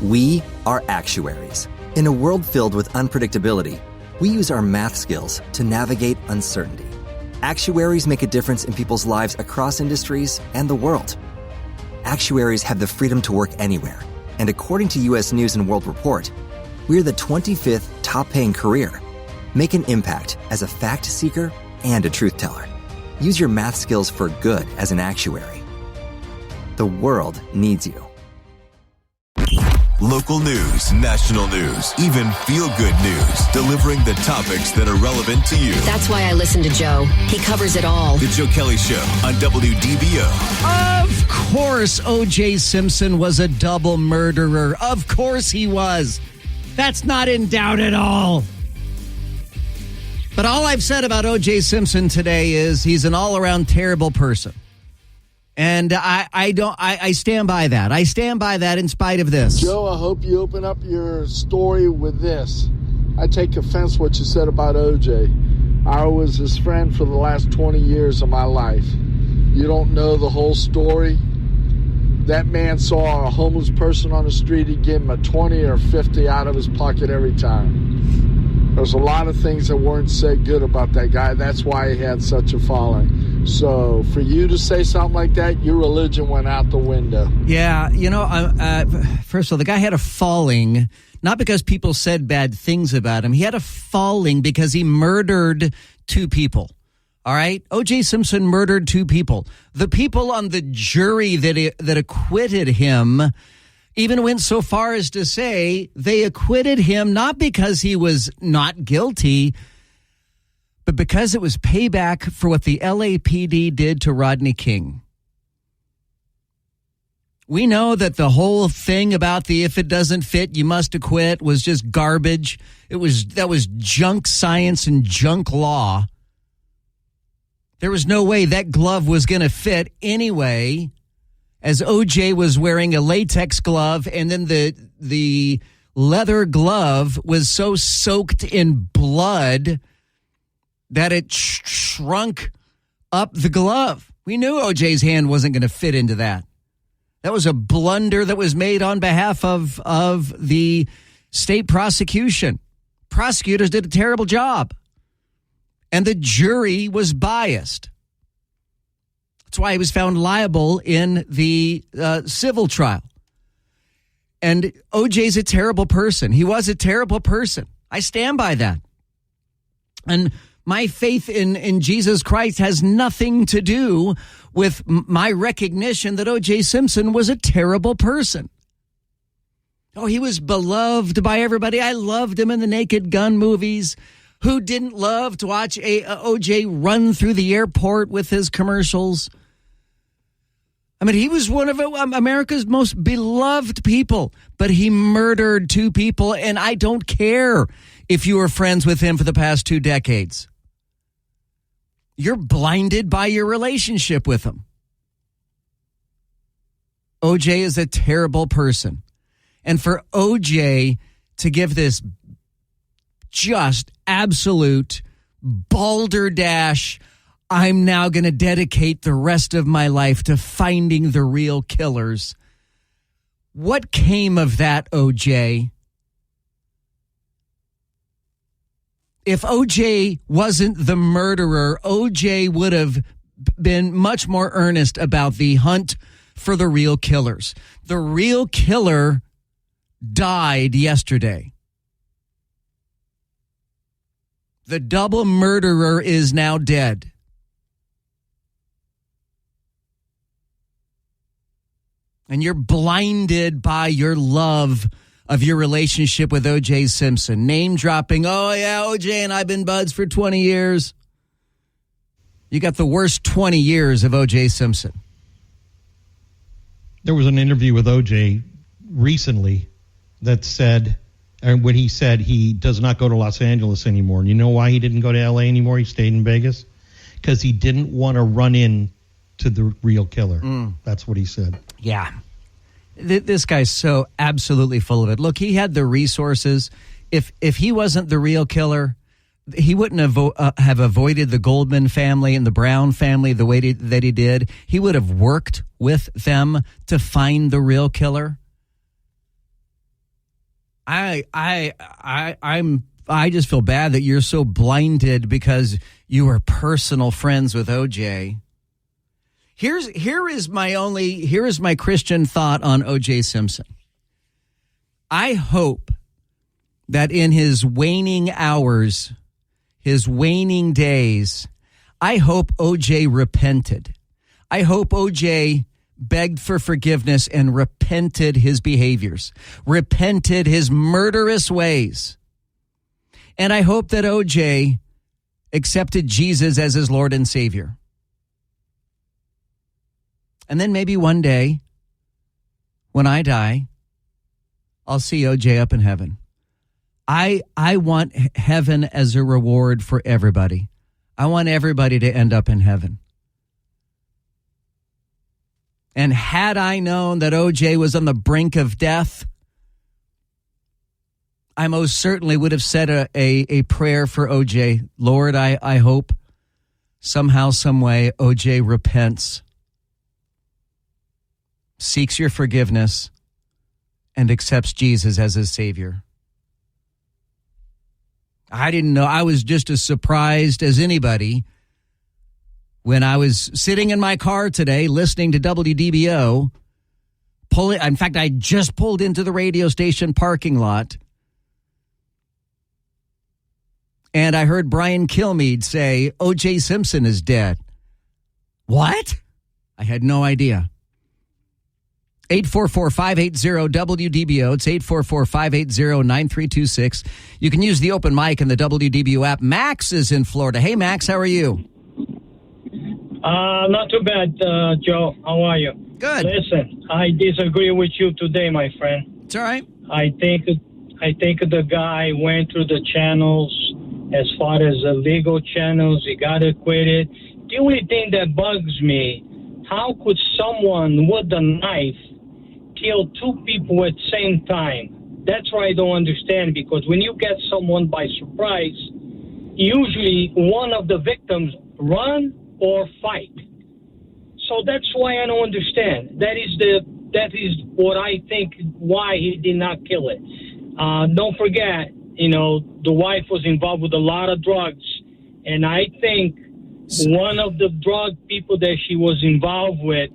We are actuaries. In a world filled with unpredictability, we use our math skills to navigate uncertainty. Actuaries make a difference in people's lives across industries and the world. Actuaries have the freedom to work anywhere, and according to U.S. News & World Report, we're the 25th top-paying career. Make an impact as a fact seeker and a truth teller. Use your math skills for good as an actuary. The world needs you. Local news, national news, even feel-good news, delivering the topics that are relevant to you. That's why I listen to Joe. He covers it all. The Joe Kelley Show on WDBO. Of course, O.J. Simpson was a double murderer. Of course he was. That's not in doubt at all. But all I've said about O.J. Simpson today is he's an all-around terrible person. And I stand by that. I stand by that in spite of this. Joe, I hope you open up your story with this. I take offense what you said about OJ. I was his friend for the last 20 years of my life. You don't know the whole story. That man saw a homeless person on the street. He'd give him a 20 or 50 out of his pocket every time. There's a lot of things that weren't said good about that guy. That's why he had such a following. So for you to say something like that, your religion went out the window. Yeah, first of all, the guy had a falling, not because people said bad things about him. He had a falling because he murdered two people. All right? O.J. Simpson murdered two people. The people on the jury that acquitted him even went so far as to say they acquitted him not because he was not guilty, but because it was payback for what the LAPD did to Rodney King. We know that the whole thing about the if it doesn't fit, you must acquit was just garbage. That was junk science and junk law. There was no way that glove was going to fit anyway, as OJ was wearing a latex glove, and then the leather glove was so soaked in blood that it shrunk up the glove. We knew OJ's hand wasn't going to fit into that. That was a blunder that was made on behalf of the state prosecution. Prosecutors did a terrible job. And the jury was biased. That's why he was found liable in the civil trial. And OJ's a terrible person. He was a terrible person. I stand by that. And my faith in Jesus Christ has nothing to do with my recognition that O.J. Simpson was a terrible person. Oh, he was beloved by everybody. I loved him in the Naked Gun movies. Who didn't love to watch O.J. run through the airport with his commercials? I mean, he was one of America's most beloved people, but he murdered two people, and I don't care if you were friends with him for the past 2 decades. You're blinded by your relationship with him. OJ is a terrible person. And for OJ to give this just absolute balderdash, I'm now going to dedicate the rest of my life to finding the real killers. What came of that, OJ? If OJ wasn't the murderer, OJ would have been much more earnest about the hunt for the real killers. The real killer died yesterday. The double murderer is now dead. And you're blinded by your love of your relationship with O.J. Simpson. Name dropping, oh yeah, O.J. and I've been buds for 20 years. You got the worst 20 years of O.J. Simpson. There was an interview with O.J. recently that said, and when he said he does not go to Los Angeles anymore. And you know why he didn't go to L.A. anymore? He stayed in Vegas? Because he didn't want to run in to the real killer. That's what he said. Yeah. This guy's so absolutely full of it. Look, he had the resources. If he wasn't the real killer, he wouldn't have avoided the Goldman family and the Brown family the way that he did. He would have worked with them to find the real killer. I just feel bad that you're so blinded because you were personal friends with OJ. Here is my Christian thought on OJ Simpson. I hope that in his waning hours, his waning days, I hope OJ repented. I hope OJ begged for forgiveness and repented his behaviors, repented his murderous ways. And I hope that OJ accepted Jesus as his Lord and Savior. And then maybe one day, when I die, I'll see OJ up in heaven. I want heaven as a reward for everybody. I want everybody to end up in heaven. And had I known that OJ was on the brink of death, I most certainly would have said a prayer for OJ. Lord, I hope somehow, some way, OJ repents, seeks your forgiveness, and accepts Jesus as his Savior. I didn't know. I was just as surprised as anybody when I was sitting in my car today listening to WDBO. In fact, I just pulled into the radio station parking lot, and I heard Brian Kilmeade say, O.J. Simpson is dead. What? I had no idea. 844-580-WDBO. It's 844-580-9326. You can use the open mic in the WDBO app. Max is in Florida. Hey, Max, how are you? Not too bad, Joe. How are you? Good. Listen, I disagree with you today, my friend. It's all right. I think the guy went through the channels as far as the legal channels. He got acquitted. The only thing that bugs me, how could someone with a knife kill two people at the same time? That's what I don't understand, because when you get someone by surprise, usually one of the victims run or fight. So that's why I don't understand. That is what I think why he did not kill it. Don't forget, the wife was involved with a lot of drugs, and I think one of the drug people that she was involved with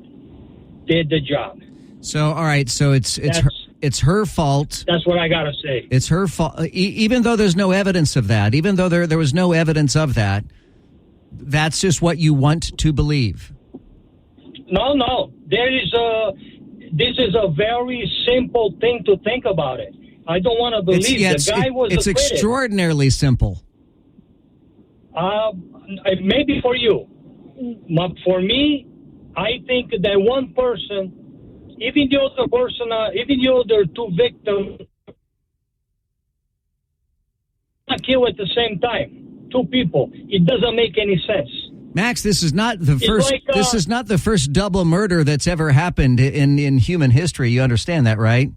did the job. So, all right. So it's her fault. That's what I got to say. It's her fault. Even though there's no evidence of that, even though there was no evidence of that, that's just what you want to believe. No. This is a very simple thing to think about it. I don't want to believe the guy was It's acquitted. Extraordinarily simple. Maybe for you. For me, I think that one person, even the other two victims, kill at the same time. Two people. It doesn't make any sense. Max, this is not the first. This is not the first double murder that's ever happened in human history. You understand that, right?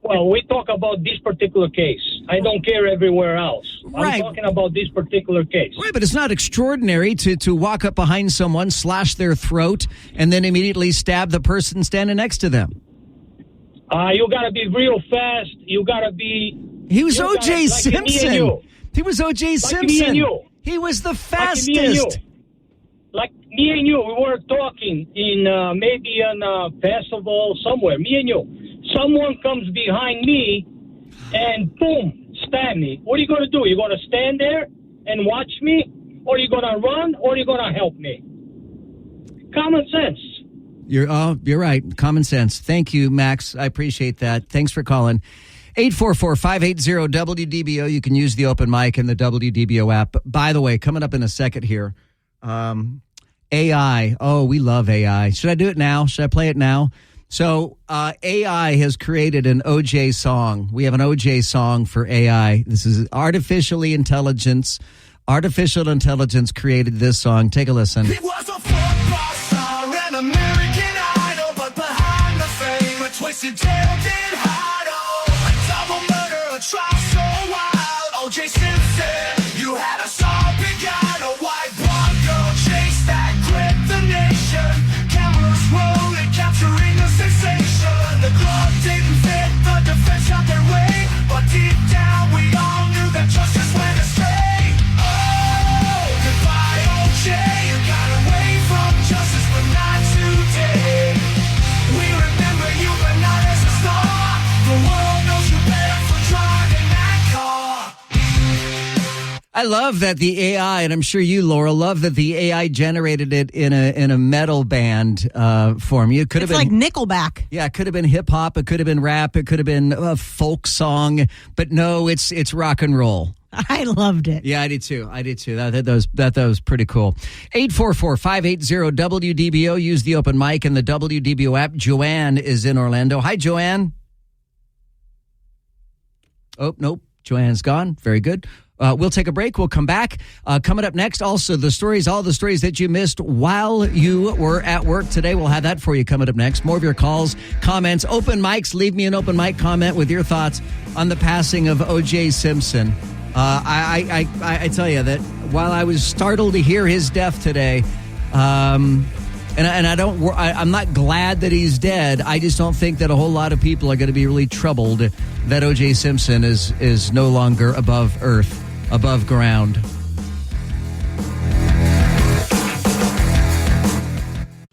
Well, we talk about this particular case. I don't care everywhere else. Right. I'm talking about this particular case. Right, but it's not extraordinary to walk up behind someone, slash their throat, and then immediately stab the person standing next to them. You got to be real fast. You got to be... He was O.J. Simpson. He was O.J. Simpson. Me and you. He was the fastest. Like me and you, we were talking in maybe in a festival somewhere. Me and you. Someone comes behind me and boom, stab me. What are you going to do? You're going to stand there and watch me? Or are you going to run? Or are you going to help me? Common sense. You're right. Common sense. Thank you, Max. I appreciate that. Thanks for calling. 844-580-WDBO. You can use the open mic in the WDBO app. By the way, coming up in a second here, AI. Oh, we love AI. Should I do it now? Should I play it now? So AI has created an OJ song. We have an OJ song for AI. This is artificial intelligence. Artificial intelligence created this song. Take a listen. He was a football star, an American Idol, but behind the fame, a twisted tail did hide. A double murder, a trial so wild. O.J. Simpson, you had a song begun, a white blonde girl chase that gripped the nation. Cameras rolling, capturing the sensation. The glove didn't fit, the defense got their way. I love that the AI, and I'm sure you, Laura, love that the AI generated it in a metal band form. It could have been like Nickelback. Yeah, it could have been hip hop. It could have been rap. It could have been a folk song. But no, it's rock and roll. I loved it. Yeah, I did too. That was pretty cool. 844-580-WDBO. Use the open mic and the WDBO app. Joanne is in Orlando. Hi, Joanne. Oh, nope. Joanne's gone. Very good. We'll take a break. We'll come back. Coming up next, also all the stories that you missed while you were at work today. We'll have that for you coming up next. More of your calls, comments, open mics. Leave me an open mic comment with your thoughts on the passing of O.J. Simpson. I tell you that while I was startled to hear his death today, I'm not glad that he's dead. I just don't think that a whole lot of people are going to be really troubled that O.J. Simpson is no longer above earth, above ground.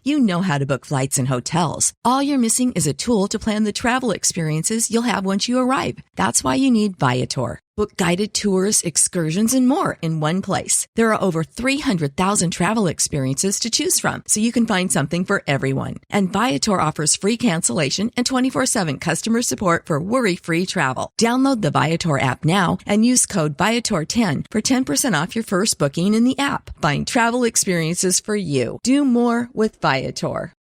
You know how to book flights and hotels. All you're missing is a tool to plan the travel experiences you'll have once you arrive. That's why you need Viator. Book guided tours, excursions, and more in one place. There are over 300,000 travel experiences to choose from, so you can find something for everyone. And Viator offers free cancellation and 24/7 customer support for worry-free travel. Download the Viator app now and use code Viator10 for 10% off your first booking in the app. Find travel experiences for you. Do more with Viator.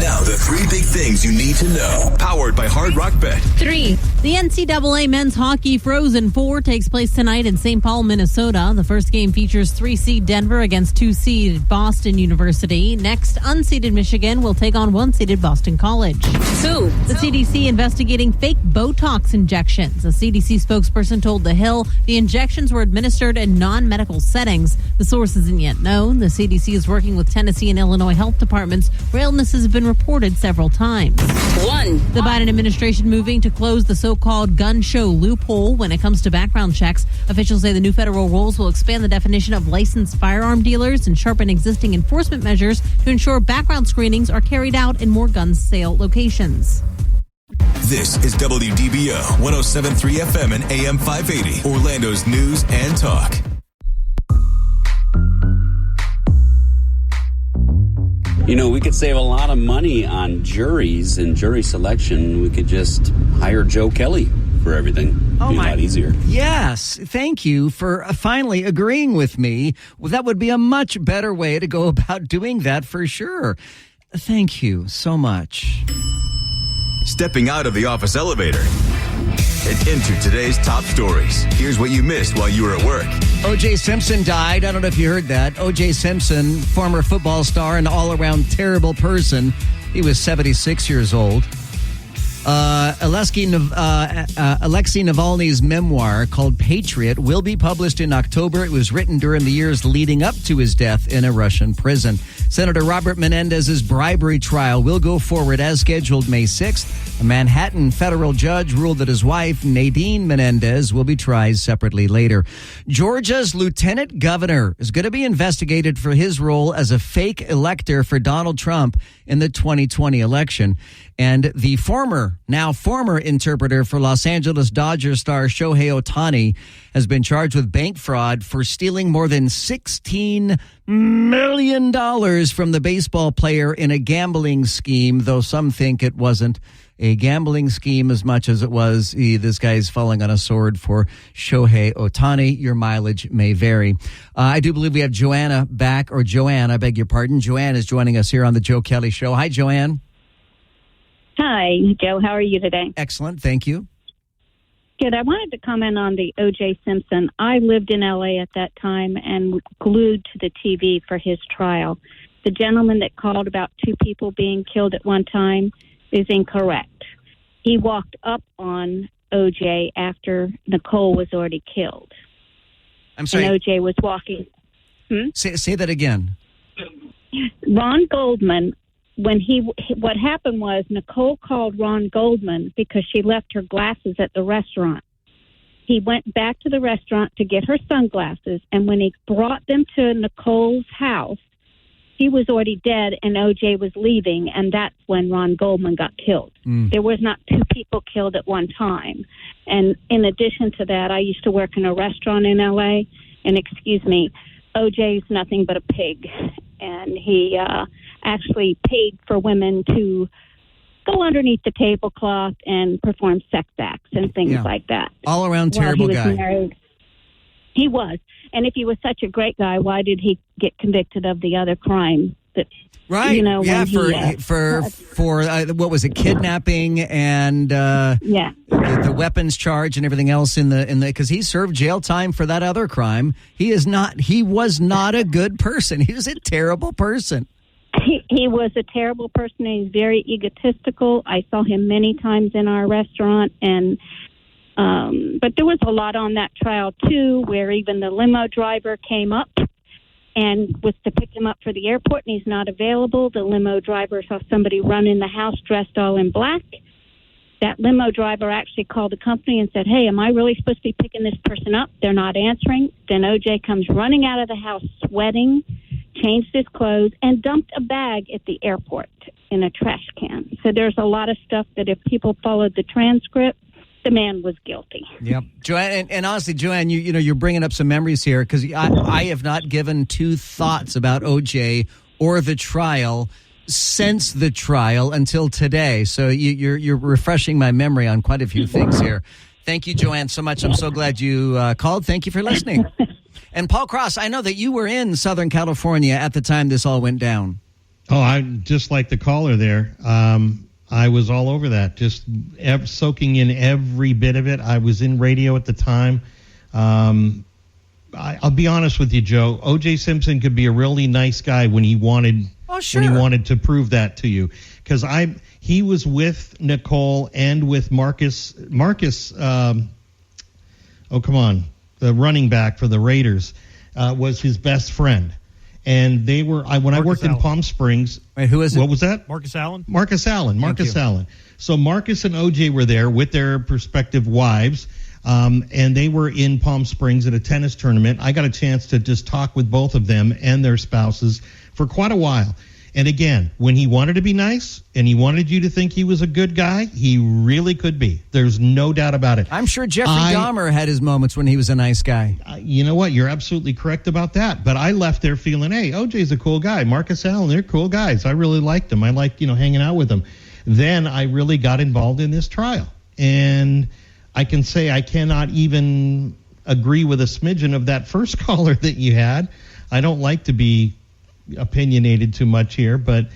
Now, the three big things you need to know. Powered by Hard Rock Bet. 3. The NCAA Men's Hockey Frozen Four takes place tonight in St. Paul, Minnesota. The first game features 3-seed Denver against 2-seed Boston University. Next, unseeded Michigan will take on 1-seeded Boston College. 2. The CDC investigating fake Botox injections. A CDC spokesperson told The Hill the injections were administered in non-medical settings. The source isn't yet known. The CDC is working with Tennessee and Illinois health departments where illnesses have been reported several times. 1. The Biden administration moving to close the so-called gun show loophole when it comes to background checks. Officials say the new federal rules will expand the definition of licensed firearm dealers and sharpen existing enforcement measures to ensure background screenings are carried out in more gun sale locations. This is WDBO 107.3 FM and AM 580, Orlando's news and talk. You know, we could save a lot of money on juries and jury selection. We could just hire Joe Kelley for everything. It'd be a lot easier. Yes. Thank you for finally agreeing with me. Well, that would be a much better way to go about doing that for sure. Thank you so much. Stepping out of the office elevator and into today's top stories. Here's what you missed while you were at work. O.J. Simpson died. I don't know if you heard that. O.J. Simpson, former football star and all-around terrible person. He was 76 years old. Alexei Navalny's memoir called Patriot will be published in October. It was written during the years leading up to his death in a Russian prison. Senator Robert Menendez's bribery trial will go forward as scheduled May 6th. A Manhattan federal judge ruled that his wife, Nadine Menendez, will be tried separately later. Georgia's lieutenant governor is going to be investigated for his role as a fake elector for Donald Trump in the 2020 election. And the now former interpreter for Los Angeles Dodgers star Shohei Ohtani has been charged with bank fraud for stealing more than $16 million from the baseball player in a gambling scheme, though some think it wasn't a gambling scheme as much as it was this guy's falling on a sword for Shohei Ohtani. Your mileage may vary. I do believe we have Joanna back, or Joanne, I beg your pardon. Joanne is joining us here on the Joe Kelley Show. Hi, Joanne. Hi, Joe. How are you today? Excellent. Thank you. Good. I wanted to comment on the O.J. Simpson. I lived in L.A. at that time and glued to the TV for his trial. The gentleman that called about 2 people being killed at one time is incorrect. He walked up on O.J. after Nicole was already killed. I'm sorry. And O.J. was walking. Say that again. Ron Goldman, what happened was Nicole called Ron Goldman because she left her glasses at the restaurant. He went back to the restaurant to get her sunglasses, and when he brought them to Nicole's house, she was already dead and OJ was leaving, and that's when Ron Goldman got killed. There was not two people killed at one time. And in addition to that, I used to work in a restaurant in L.A., and excuse me, OJ's nothing but a pig. And he actually paid for women to go underneath the tablecloth and perform sex acts and things like that. All around terrible guy. Married. He was. And if he was such a great guy, why did he get convicted of the other crime? That, right. You know, yeah, for what was it, kidnapping and the weapons charge and everything else in the because he served jail time for that other crime. He was not a good person. He was a terrible person. He was a terrible person. He's very egotistical. I saw him many times in our restaurant, and but there was a lot on that trial too, where even the limo driver came up and was to pick him up for the airport, and he's not available. The limo driver saw somebody run in the house dressed all in black. That limo driver actually called the company and said, "Hey, am I really supposed to be picking this person up? They're not answering." Then OJ comes running out of the house sweating, changed his clothes, and dumped a bag at the airport in a trash can. So there's a lot of stuff that if people followed the transcript, the man was guilty. Yep. Joanne, and honestly, Joanne, you know, you're bringing up some memories here, because I have not given two thoughts about OJ or the trial since the trial until today. So you're refreshing my memory on quite a few things here. Thank you, Joanne, so much. I'm so glad you called. Thank you for listening. And Paul Cross, I know that you were in Southern California at the time this all went down. Oh, I just like the caller there. I was all over that, just soaking in every bit of it. I was in radio at the time. I'll be honest with you, Joe. O.J. Simpson could be a really nice guy when he wanted. Oh, sure. When he wanted to prove that to you, because he was with Nicole and with Marcus. Oh, come on, the running back for the Raiders was his best friend. And they were when I worked in Palm Springs. Wait, who is it? What was that? Marcus Allen. Marcus Allen. So Marcus and OJ were there with their prospective wives, and they were in Palm Springs at a tennis tournament. I got a chance to just talk with both of them and their spouses for quite a while. And again, when he wanted to be nice and he wanted you to think he was a good guy, he really could be. There's no doubt about it. I'm sure Jeffrey Dahmer had his moments when he was a nice guy. You know what? You're absolutely correct about that. But I left there feeling, hey, OJ's a cool guy. Marcus Allen, they're cool guys. I really liked them. I liked, hanging out with them. Then I really got involved in this trial. And I can say I cannot even agree with a smidgen of that first caller that you had. I don't like to be opinionated too much here, but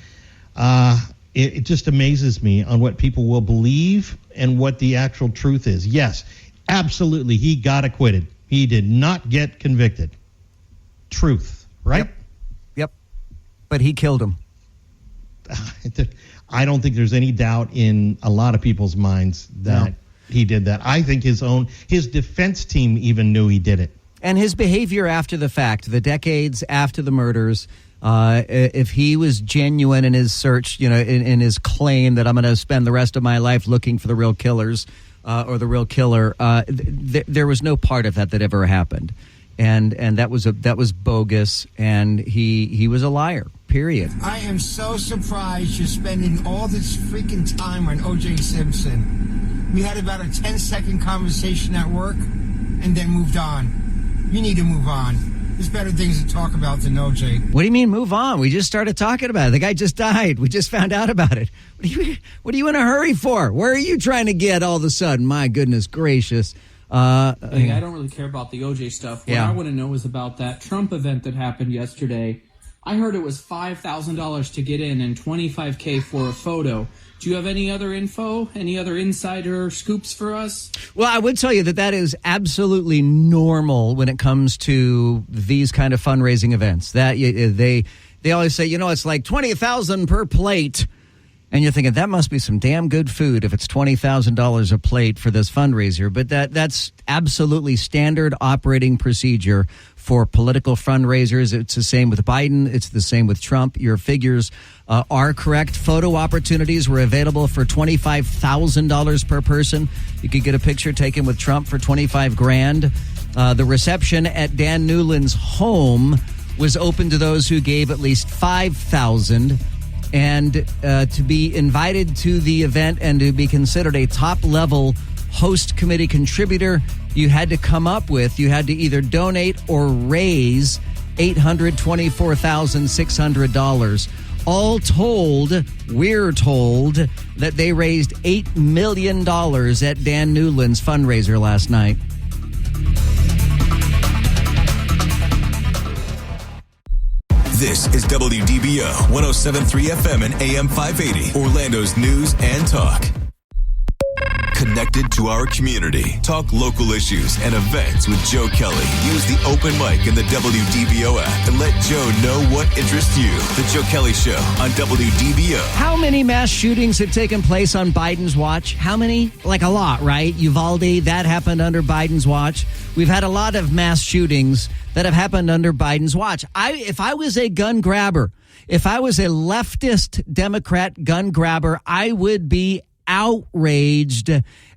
it just amazes me on what people will believe and what the actual truth is. Yes, absolutely, he got acquitted. He did not get convicted. Truth, right? Yep. But he killed him. I don't think there's any doubt in a lot of people's minds that he did that. I think his defense team even knew he did it. And his behavior after the fact, the decades after the murders, if he was genuine in his search, in his claim that I'm going to spend the rest of my life looking for the real killers or the real killer, there was no part of that ever happened, and that was bogus, and he was a liar. Period. I am so surprised you're spending all this freaking time on O.J. Simpson. We had about a 10-second conversation at work, and then moved on. You need to move on. There's better things to talk about than OJ. What do you mean move on? We just started talking about it. The guy just died. We just found out about it. What are you in a hurry for? Where are you trying to get all of a sudden? My goodness gracious. I don't really care about the OJ stuff. What I want to know is about that Trump event that happened yesterday. I heard it was $5,000 to get in and $25,000 for a photo. Do you have any other info, any other insider scoops for us? Well, I would tell you that is absolutely normal when it comes to these kind of fundraising events. That they always say, it's like $20,000 per plate. And you're thinking, that must be some damn good food if it's $20,000 a plate for this fundraiser. But that's absolutely standard operating procedure for political fundraisers. It's the same with Biden. It's the same with Trump. Your figures are correct. Photo opportunities were available for $25,000 per person. You could get a picture taken with Trump for $25,000. The reception at Dan Newland's home was open to those who gave at least $5,000. And to be invited to the event and to be considered a top-level host committee contributor, you had to either donate or raise $824,600. All told, we're told that they raised $8 million at Dan Newland's fundraiser last night. This is WDBO 107.3 FM and AM 580, Orlando's news and talk. Connected to our community. Talk local issues and events with Joe Kelley. Use the open mic in the WDBO app and let Joe know what interests you. The Joe Kelley Show on WDBO. How many mass shootings have taken place on Biden's watch? How many? Like a lot, right? Uvalde, that happened under Biden's watch. We've had a lot of mass shootings that have happened under Biden's watch. If I was a gun grabber, if I was a leftist Democrat gun grabber, I would be outraged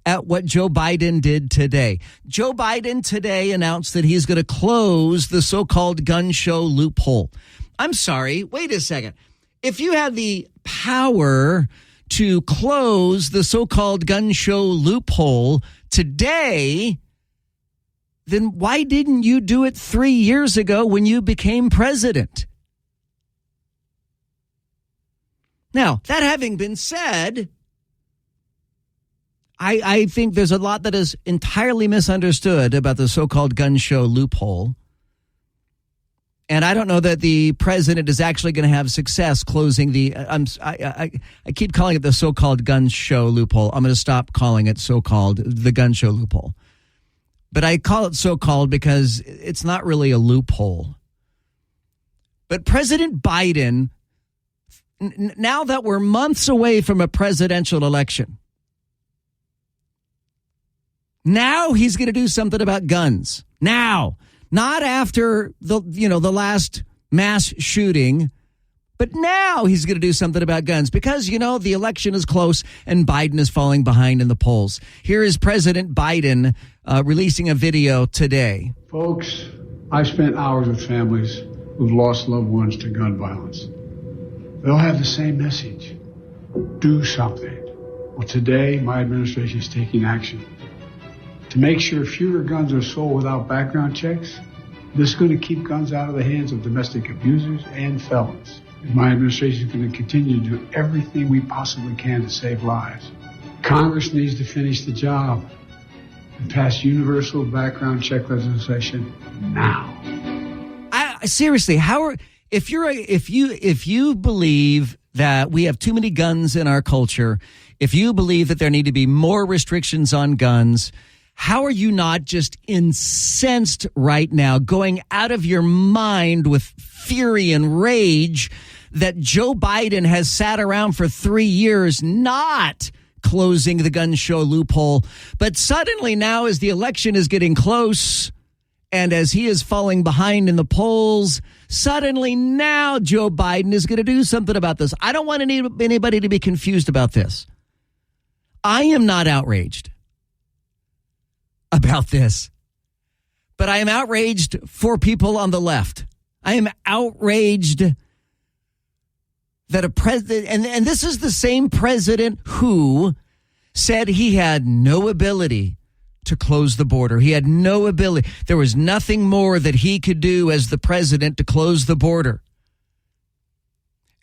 at what Joe Biden did today. Joe Biden today announced that he's going to close the so-called gun show loophole. I'm sorry, wait a second. If you had the power to close the so-called gun show loophole today, then why didn't you do it 3 years ago when you became president? Now, that having been said, I think there's a lot that is entirely misunderstood about the so-called gun show loophole. And I don't know that the president is actually going to have success closing the, I keep calling it the so-called gun show loophole. I'm going to stop calling it so-called the gun show loophole. But I call it so-called because it's not really a loophole. But President Biden, now that we're months away from a presidential election, now he's going to do something about guns. Now, not after the last mass shooting, but now he's going to do something about guns because, the election is close and Biden is falling behind in the polls. Here is President Biden releasing a video today. Folks, I've spent hours with families who've lost loved ones to gun violence. They all have the same message. Do something. Well, today, my administration is taking action to make sure fewer guns are sold without background checks. This is going to keep guns out of the hands of domestic abusers and felons. And my administration is going to continue to do everything we possibly can to save lives. Congress needs to finish the job and pass universal background check legislation now. Seriously, if you believe that we have too many guns in our culture, if you believe that there need to be more restrictions on guns, how are you not just incensed right now, going out of your mind with fury and rage that Joe Biden has sat around for 3 years not closing the gun show loophole, but suddenly now as the election is getting close and as he is falling behind in the polls, suddenly now Joe Biden is going to do something about this. I don't want anybody to be confused about this. I am not outraged about this, but I am outraged for people on the left. I am outraged that a president, and this is the same president who said he had no ability to close the border. He had no ability. There was nothing more that he could do as the president to close the border.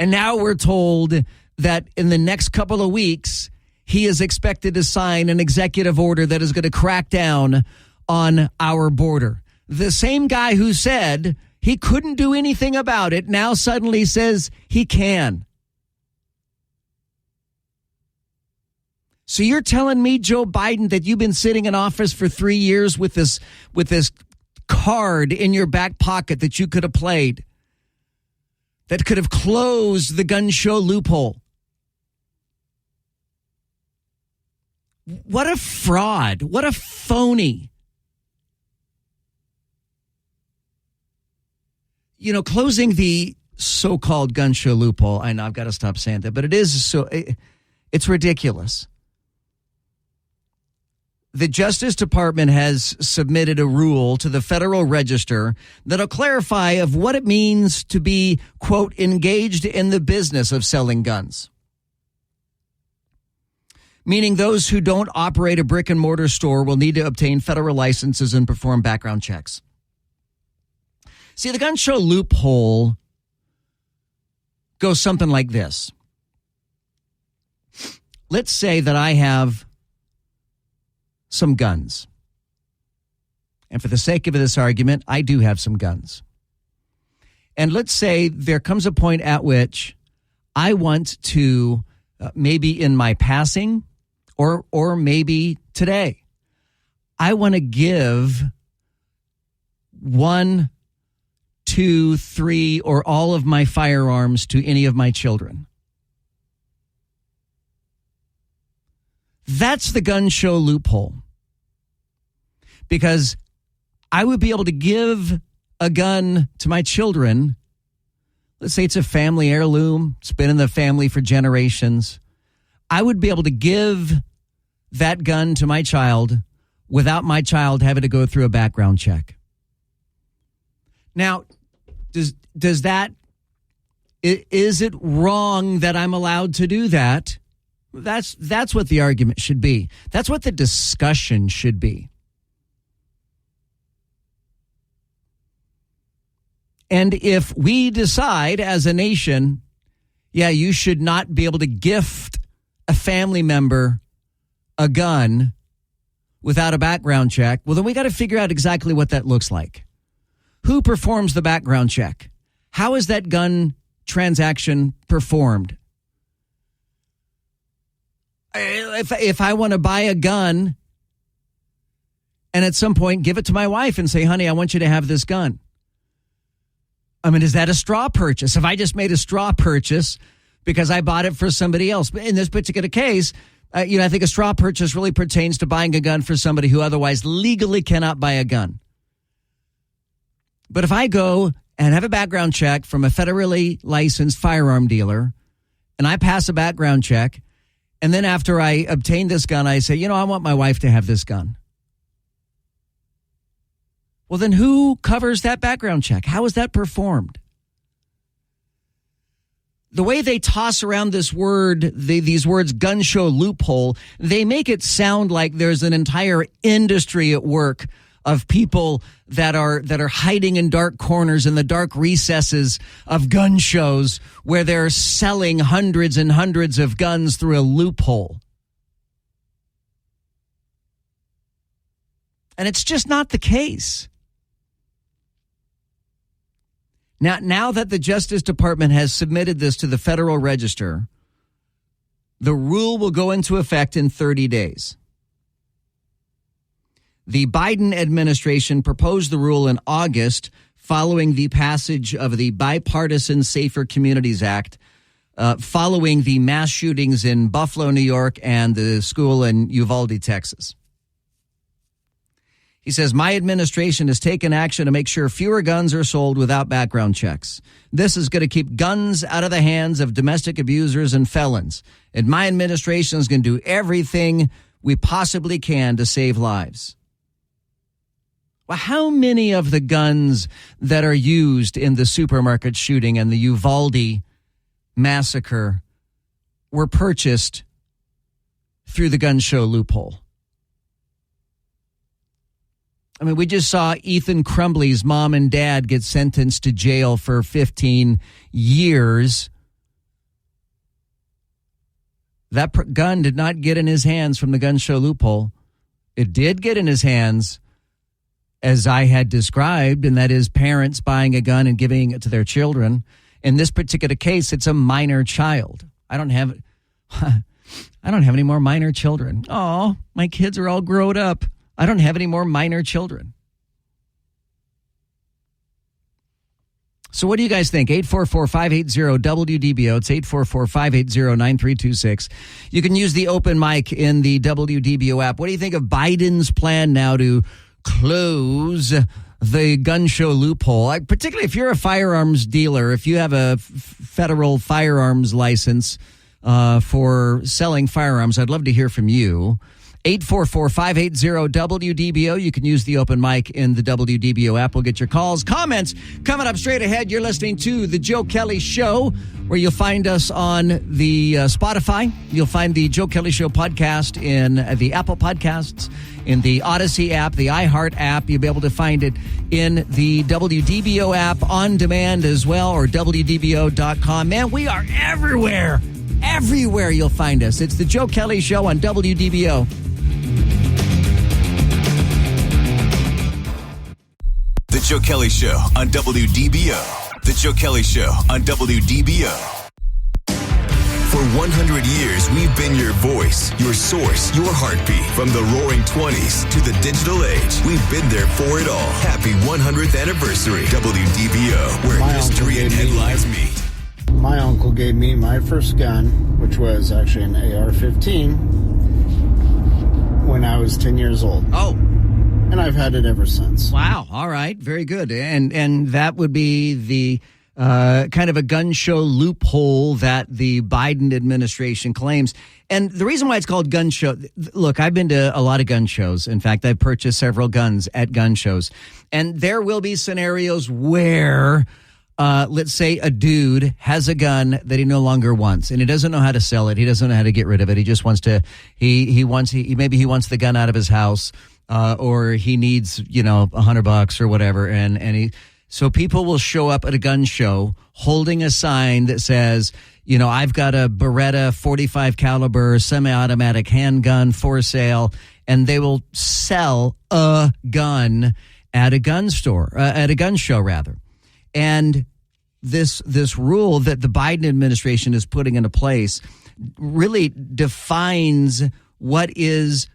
And now we're told that in the next couple of weeks, he is expected to sign an executive order that is going to crack down on our border. The same guy who said he couldn't do anything about it now suddenly says he can. So you're telling me, Joe Biden, that you've been sitting in office for 3 years with this card in your back pocket that you could have played, that could have closed the gun show loophole? What a fraud. What a phony. Closing the so-called gun show loophole, I know I've got to stop saying that, but it's ridiculous the Justice Department has submitted a rule to the Federal Register that'll clarify of what it means to be, quote, engaged in the business of selling guns. Meaning those who don't operate a brick and mortar store will need to obtain federal licenses and perform background checks. See, the gun show loophole goes something like this. Let's say that I have some guns. And for the sake of this argument, I do have some guns. And let's say there comes a point at which I want to, maybe in my passing or maybe today, I want to give 1, 2, 3, or all of my firearms to any of my children. That's the gun show loophole. Because I would be able to give a gun to my children. Let's say it's a family heirloom. It's been in the family for generations. I would be able to give that gun to my child without my child having to go through a background check. Now, does that, is it wrong that I'm allowed to do that? That's what the argument should be. That's what the discussion should be. And if we decide as a nation, yeah, you should not be able to gift a family member a gun without a background check, well, then we got to figure out exactly what that looks like. Who performs the background check? How is that gun transaction performed? If I want to buy a gun and at some point give it to my wife and say, honey, I want you to have this gun. I mean, is that a straw purchase? Have I just made a straw purchase because I bought it for somebody else? But in this particular case, I think a straw purchase really pertains to buying a gun for somebody who otherwise legally cannot buy a gun. But if I go and have a background check from a federally licensed firearm dealer and I pass a background check, and then after I obtain this gun, I say, I want my wife to have this gun. Well, then who covers that background check? How is that performed? The way they toss around this word, these words, gun show loophole, they make it sound like there's an entire industry at work of people that are hiding in dark corners in the dark recesses of gun shows where they're selling hundreds and hundreds of guns through a loophole. And it's just not the case. Now that the Justice Department has submitted this to the Federal Register, the rule will go into effect in 30 days. The Biden administration proposed the rule in August following the passage of the Bipartisan Safer Communities Act, following the mass shootings in Buffalo, New York, and the school in Uvalde, Texas. He says, my administration has taken action to make sure fewer guns are sold without background checks. This is going to keep guns out of the hands of domestic abusers and felons. And my administration is going to do everything we possibly can to save lives. Well, how many of the guns that are used in the supermarket shooting and the Uvalde massacre were purchased through the gun show loophole? I mean, we just saw Ethan Crumbley's mom and dad get sentenced to jail for 15 years. That gun did not get in his hands from the gun show loophole. It did get in his hands, as I had described, and that is parents buying a gun and giving it to their children. In this particular case, it's a minor child. I don't have any more minor children. Oh, my kids are all grown up. I don't have any more minor children. So what do you guys think? 844-580-WDBO. It's 844-580-9326. You can use the open mic in the WDBO app. What do you think of Biden's plan now to close the gun show loophole? Particularly if you're a firearms dealer, if you have a federal firearms license for selling firearms, I'd love to hear from you. 844-580-WDBO. You can use the open mic in the WDBO app. We'll get your calls, comments coming up straight ahead. You're listening to The Joe Kelley Show, where you'll find us on the Spotify. You'll find the Joe Kelley Show podcast in the Apple Podcasts, in the Odyssey app, the iHeart app. You'll be able to find it in the WDBO app on demand as well, or WDBO.com. Man, we are everywhere. Everywhere you'll find us. It's the Joe Kelley Show on WDBO. The Joe Kelley Show on WDBO. The Joe Kelley Show on WDBO. For 100 years, we've been your voice, your source, your heartbeat. From the roaring 20s to the digital age, we've been there for it all. Happy 100th anniversary, WDBO, where history and headlines meet. My uncle gave me my first gun, which was actually an AR-15, when I was 10 years old. Oh. And I've had it ever since. Wow. All right. Very good. And that would be the kind of a gun show loophole that the Biden administration claims. And the reason why it's called gun show, look, I've been to a lot of gun shows. In fact, I've purchased several guns at gun shows. And there will be scenarios where let's say a dude has a gun that he no longer wants, and he doesn't know how to sell it. He doesn't know how to get rid of it. He just wants to, maybe he wants the gun out of his house, or he needs, $100 or whatever. So people will show up at a gun show holding a sign that says, I've got a Beretta 45 caliber semi-automatic handgun for sale, and they will sell a gun at a gun store, at a gun show rather. And this rule that the Biden administration is putting into place really defines what is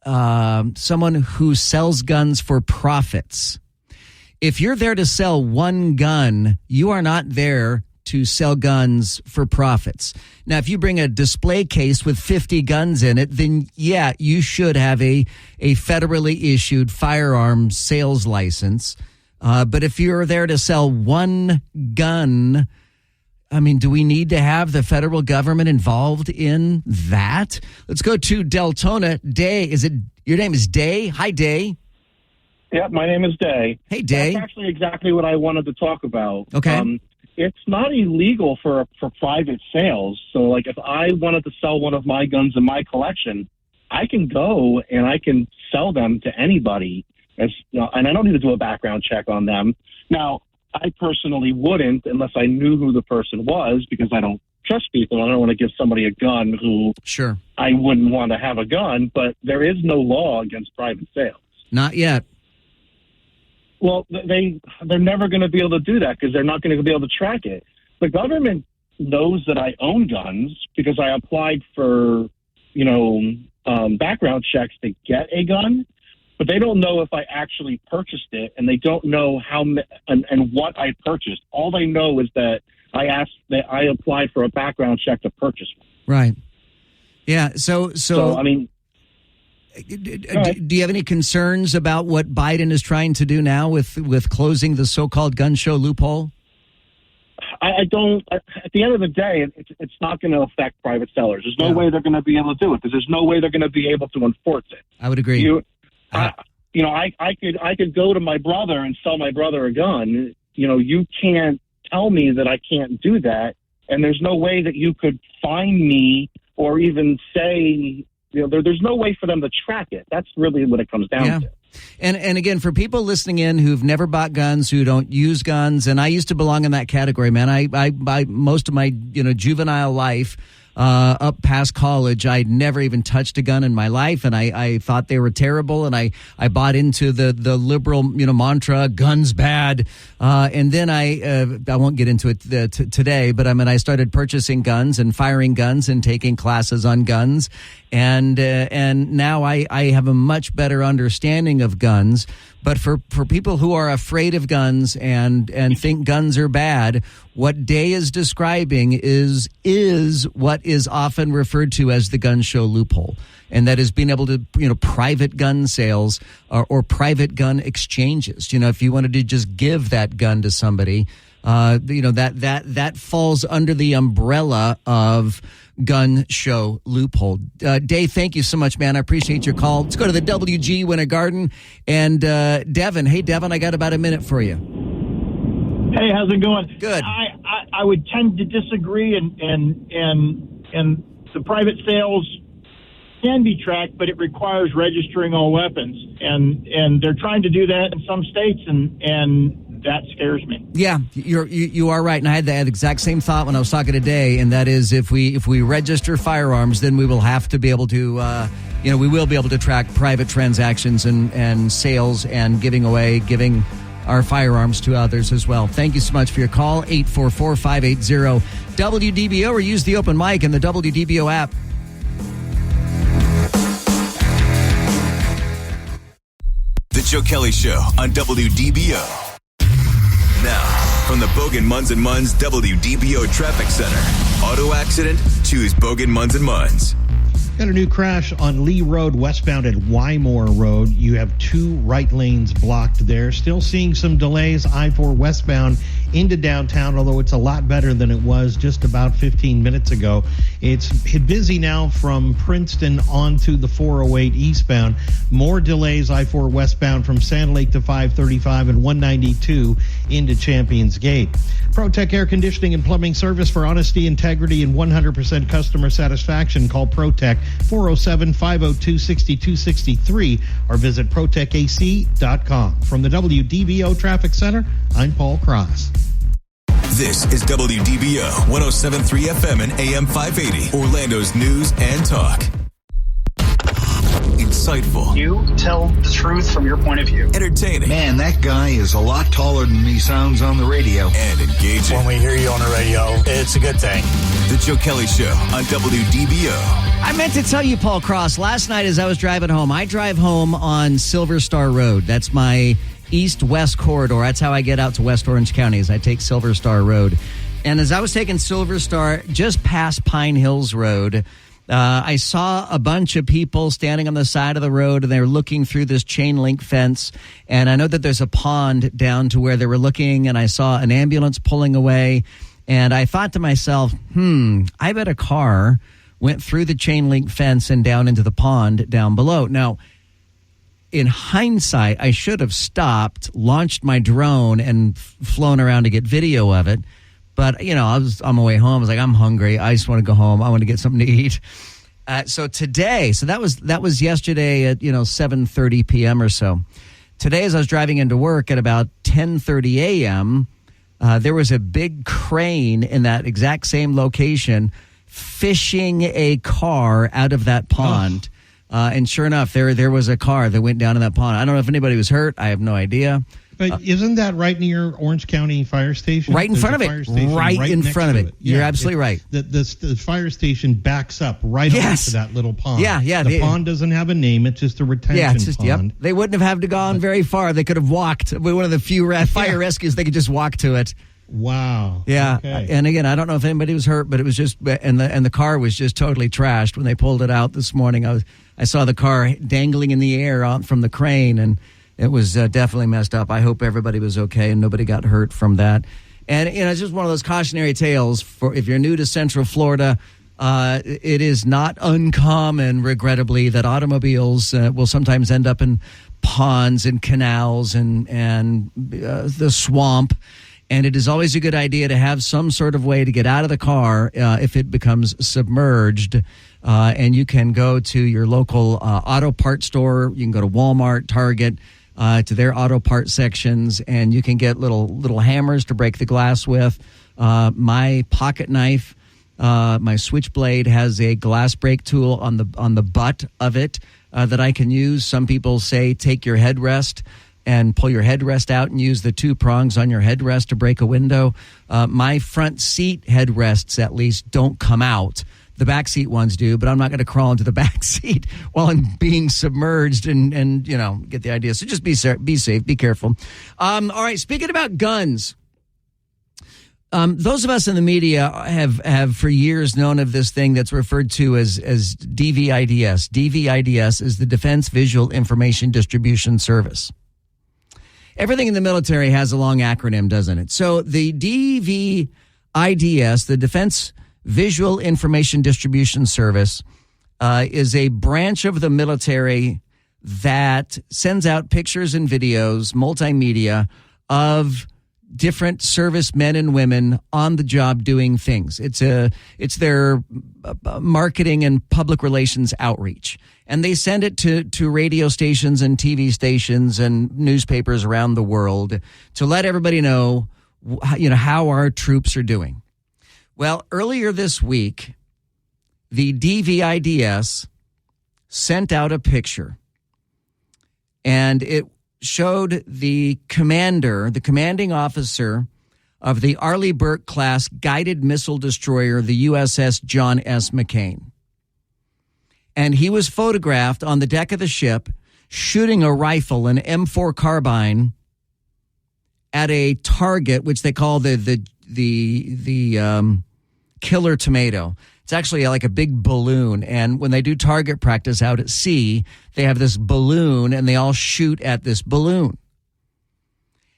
someone who sells guns for profits. If you're there to sell one gun, you are not there to sell guns for profits. Now, if you bring a display case with 50 guns in it, then yeah, you should have a federally issued firearms sales license. But if you're there to sell one gun, do we need to have the federal government involved in that? Let's go to Deltona. Day, your name is Day? Hi, Day. Yeah, my name is Day. Hey, Day. That's actually exactly what I wanted to talk about. Okay. It's not illegal for private sales. So, like, if I wanted to sell one of my guns in my collection, I can go and I can sell them to anybody. And I don't need to do a background check on them. Now, I personally wouldn't unless I knew who the person was, because I don't trust people. I don't want to give somebody a gun who sure I wouldn't want to have a gun, but there is no law against private sales. Not yet. Well, they're never going to be able to do that because they're not going to be able to track it. The government knows that I own guns because I applied for, background checks to get a gun. But they don't know if I actually purchased it, and they don't know how and what I purchased. All they know is that I applied for a background check to purchase one. Right. Yeah. So I mean, do you have any concerns about what Biden is trying to do now with closing the so-called gun show loophole? I don't. At the end of the day, it's not going to affect private sellers. There's no way they're going to be able to do it because there's no way they're going to be able to enforce it. I would agree. I could go to my brother and sell my brother a gun. You can't tell me that I can't do that, and there's no way that you could find me or even say, there's no way for them to track it. That's really what it comes down to. And again, for people listening in who've never bought guns, who don't use guns, and I used to belong in that category, man. I most of my juvenile life. Up past college, I'd never even touched a gun in my life, and I thought they were terrible, and I bought into the liberal mantra, guns bad, and then I won't get into it today, but I started purchasing guns and firing guns and taking classes on guns, and now I have a much better understanding of guns. But for people who are afraid of guns and think guns are bad, what Day is describing is what is often referred to as the gun show loophole. And that is being able to, private gun sales or private gun exchanges. If you wanted to just give that gun to somebody, That falls under the umbrella of gun show loophole. Dave, thank you so much, man. I appreciate your call. Let's go to the WG Winter Garden and Devin. Hey, Devin, I got about a minute for you. Hey, how's it going? Good. I would tend to disagree, and the private sales can be tracked, but it requires registering all weapons, and they're trying to do that in some states, and that scares me. Yeah, you are right, and I had that exact same thought when I was talking today, and that is if we register firearms, then we will have to be able to, we will be able to track private transactions and sales and giving our firearms to others as well. Thank you so much for your call, 844-580-WDBO, or use the open mic in the WDBO app. The Joe Kelley Show on WDBO. Now, from the Bogan Munz & Munz WDBO Traffic Center. Auto accident? Choose Bogan Munz & Munz. Got a new crash on Lee Road westbound at Wymore Road. You have 2 right lanes blocked there. Still seeing some delays. I-4 westbound into downtown, although it's a lot better than it was just about 15 minutes ago. It's busy now from Princeton onto the 408 eastbound. More delays I-4 westbound from Sand Lake to 535 and 192 into Champions Gate. ProTech Air Conditioning and Plumbing Service for honesty, integrity, and 100% customer satisfaction. Call ProTech 407-502-6263 or visit ProTechAC.com. From the WDBO Traffic Center, I'm Paul Cross. This is WDBO 107.3 FM and AM 580, Orlando's news and talk. Insightful. You tell the truth from your point of view. Entertaining. Man, that guy is a lot taller than he sounds on the radio. And engaging. When we hear you on the radio, it's a good thing. The Joe Kelley Show on WDBO. I meant to tell you, Paul Cross, last night as I was driving home, I drive home on Silver Star Road. That's my east-west corridor. That's how I get out to West Orange County, is I take Silver Star Road. And as I was taking Silver Star, just past Pine Hills Road, I saw a bunch of people standing on the side of the road, and they were looking through this chain link fence. And I know that there's a pond down to where they were looking, and I saw an ambulance pulling away. And I thought to myself, I bet a car went through the chain link fence and down into the pond down below. Now, in hindsight, I should have stopped, launched my drone, and flown around to get video of it. But, I was on my way home. I was like, I'm hungry. I just want to go home. I want to get something to eat. So that was yesterday at, 7:30 p.m. or so. Today, as I was driving into work at about 10:30 a.m., there was a big crane in that exact same location fishing a car out of that pond. And sure enough, there was a car that went down in that pond. I don't know if anybody was hurt. I have no idea. But isn't that right near Orange County Fire Station? Right in front of it. Right in front of it. You're absolutely right. The fire station backs up right onto that little pond. Yeah. The pond doesn't have a name. It's just a retention pond. Yep. They wouldn't have had to gone very far. They could have walked. One of the few fire rescues, they could just walk to it. Wow. Yeah. Okay. And again, I don't know if anybody was hurt, but it was just, and the car was just totally trashed when they pulled it out this morning. I saw the car dangling in the air from the crane, and it was definitely messed up. I hope everybody was okay and nobody got hurt from that. And it's just one of those cautionary tales for if you're new to Central Florida. It is not uncommon, regrettably, that automobiles will sometimes end up in ponds and canals and the swamp. And it is always a good idea to have some sort of way to get out of the car if it becomes submerged. And you can go to your local auto parts store. You can go to Walmart, Target, to their auto part sections, and you can get little hammers to break the glass with. My pocket knife, my switchblade has a glass break tool on the butt of it that I can use. Some people say take your headrest and pull your headrest out and use the 2 prongs on your headrest to break a window. My front seat headrests, at least, don't come out. The back seat ones do, but I'm not going to crawl into the back seat while I'm being submerged and get the idea. So just be safe, be careful. All right, speaking about guns, those of us in the media have for years known of this thing that's referred to as DVIDS. DVIDS is the Defense Visual Information Distribution Service. Everything in the military has a long acronym, doesn't it? So the DVIDS, the Defense Visual Information Distribution Service, is a branch of the military that sends out pictures and videos, multimedia, of different servicemen and women on the job doing things. It's their marketing and public relations outreach. And they send it to radio stations and TV stations and newspapers around the world to let everybody know, how our troops are doing. Well, earlier this week, the DVIDS sent out a picture, and it showed the commanding officer of the Arleigh Burke-class guided missile destroyer, the USS John S. McCain. And he was photographed on the deck of the ship shooting a rifle, an M4 carbine, at a target, which they call the killer tomato. It's actually like a big balloon. And when they do target practice out at sea, they have this balloon and they all shoot at this balloon.